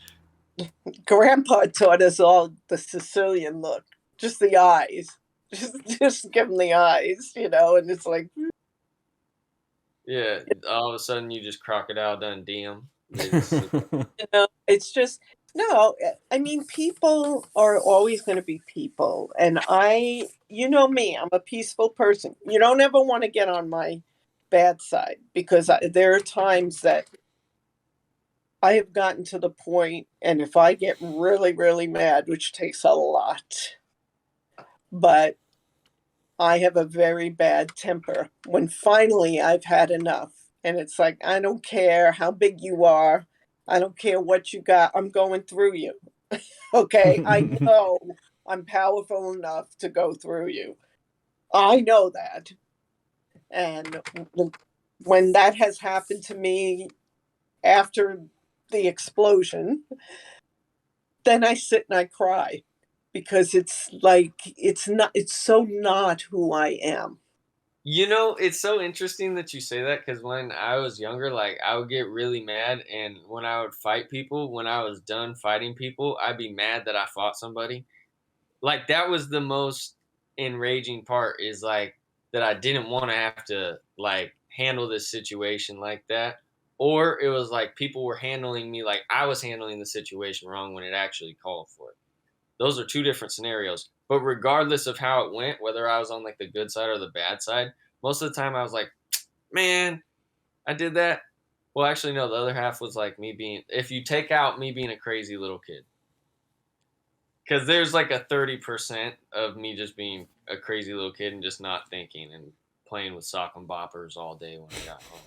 Grandpa taught us all the Sicilian look, just the eyes. Just give him the eyes, and it's like, Yeah, all of a sudden you just Crocodile Dundee him. it's just, no, I mean, people are always going to be people. And you know me, I'm a peaceful person. You don't ever want to get on my bad side because there are times that I have gotten to the point, and if I get really, really mad, which takes a lot, but I have a very bad temper when finally I've had enough. And it's like, I don't care how big you are. I don't care what you got. I'm going through you. Okay. I know I'm powerful enough to go through you. I know that. And when that has happened to me after the explosion, then I sit and I cry because it's like, it's so not who I am. It's so interesting that you say that because when I was younger, like, I would get really mad. And when I would fight people, when I was done fighting people, I'd be mad that I fought somebody. Like, that was the most enraging part, is like that I didn't want to have to like handle this situation like that. Or it was like people were handling me like I was handling the situation wrong when it actually called for it. Those are two different scenarios. But regardless of how it went, whether I was on like the good side or the bad side, most of the time I was like, man, I did that. Well, actually, no, the other half was like me being, if you take out me being a crazy little kid. Because there's like a 30% of me just being a crazy little kid and just not thinking and playing with sock and boppers all day when I got home.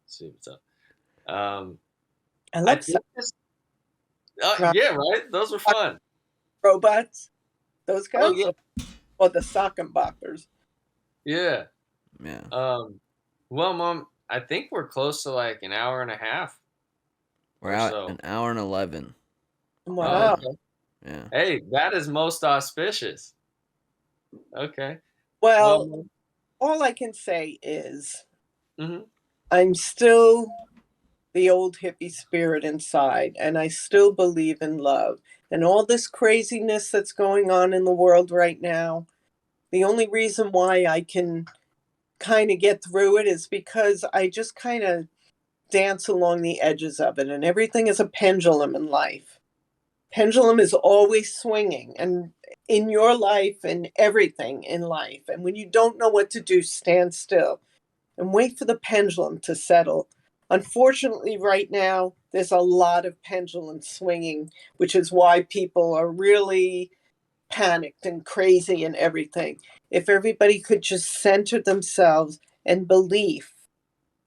See what's up. I I love think this, yeah, right. Those were fun. robots. Those guys. Oh yeah, Or the sock and boppers. yeah. Yeah. Well, Mom, I think we're close to like an hour and a half. We're or out so. an hour and 11. Wow. Oh, okay. Yeah. Hey, that is most auspicious. Okay. Well, Mom, all I can say is mhm. I'm still the old hippie spirit inside, and I still believe in love. And all this craziness that's going on in the world right now, the only reason why I can kind of get through it is because I just kind of dance along the edges of it, and everything is a pendulum in life. Pendulum is always swinging, and in your life and everything in life. And when you don't know what to do, stand still and wait for the pendulum to settle. Unfortunately, right now, there's a lot of pendulum swinging, which is why people are really panicked and crazy and everything. If everybody could just center themselves and believe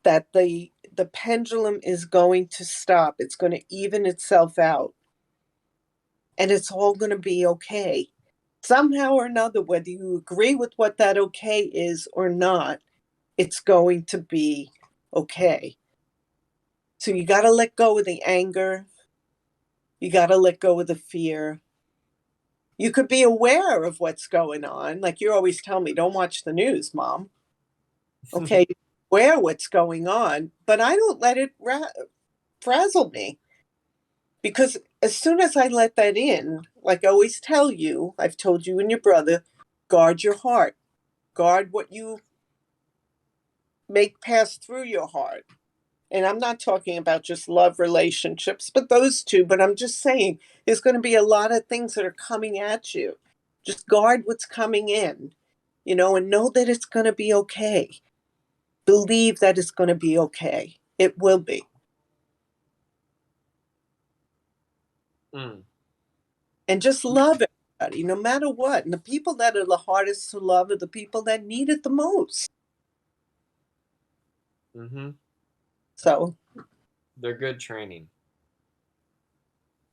that the pendulum is going to stop, it's going to even itself out, and it's all going to be okay. Somehow or another, whether you agree with what that okay is or not, it's going to be okay. So you got to let go of the anger. You got to let go of the fear. You could be aware of what's going on. Like you always tell me, don't watch the news, Mom. Okay, aware what's going on, but I don't let it frazzle me. Because as soon as I let that in, like I always tell you, I've told you and your brother, guard your heart. Guard what you make pass through your heart. And I'm not talking about just love relationships, but those two. But I'm just saying there's going to be a lot of things that are coming at you. Just guard what's coming in, and know that it's going to be okay. Believe that it's going to be okay. It will be. Mm. And just love everybody, no matter what. And the people that are the hardest to love are the people that need it the most. Mm-hmm. So They're good training.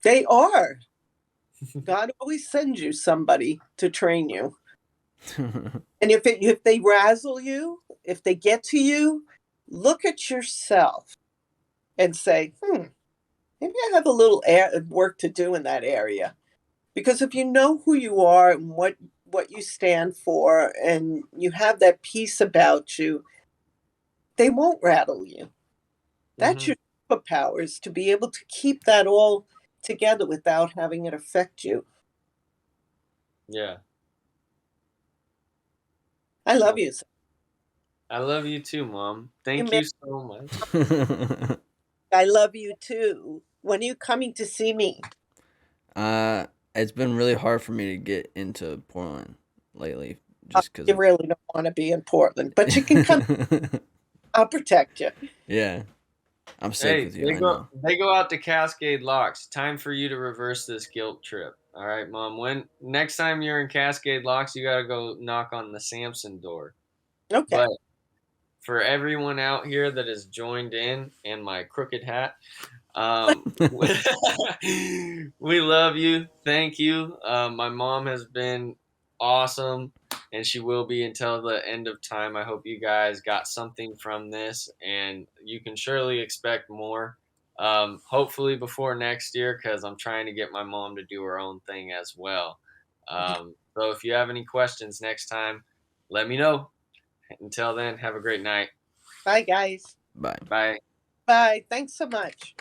they are. God always sends you somebody to train you. And if they razzle you, if they get to you, look at yourself and say, maybe I have a little work to do in that area. Because if you know who you are and what you stand for, and you have that peace about you, they won't rattle you. That's Mm-hmm. your superpower, is to be able to keep that all together without having it affect you. Yeah. I love you. I love you too, Mom. Thank you so much. I love you too. When are you coming to see me? It's been really hard for me to get into Portland lately, just because You really don't want to be in Portland, but you can come. I'll protect you. Yeah, I'm safe Hey, with you. I know. they go out to Cascade Locks. Time for you to reverse this guilt trip. All right, Mom. When next time you're in Cascade Locks, you gotta go knock on the Samson door. Okay. But for everyone out here that has joined in and my crooked hat, we love you. Thank you. My mom has been awesome, and she will be until the end of time. I hope you guys got something from this, and you can surely expect more. Hopefully before next year, because I'm trying to get my mom to do her own thing as well. So if you have any questions next time, let me know. Until then, have a great night. Bye, guys. Bye. Bye. Bye. Thanks so much.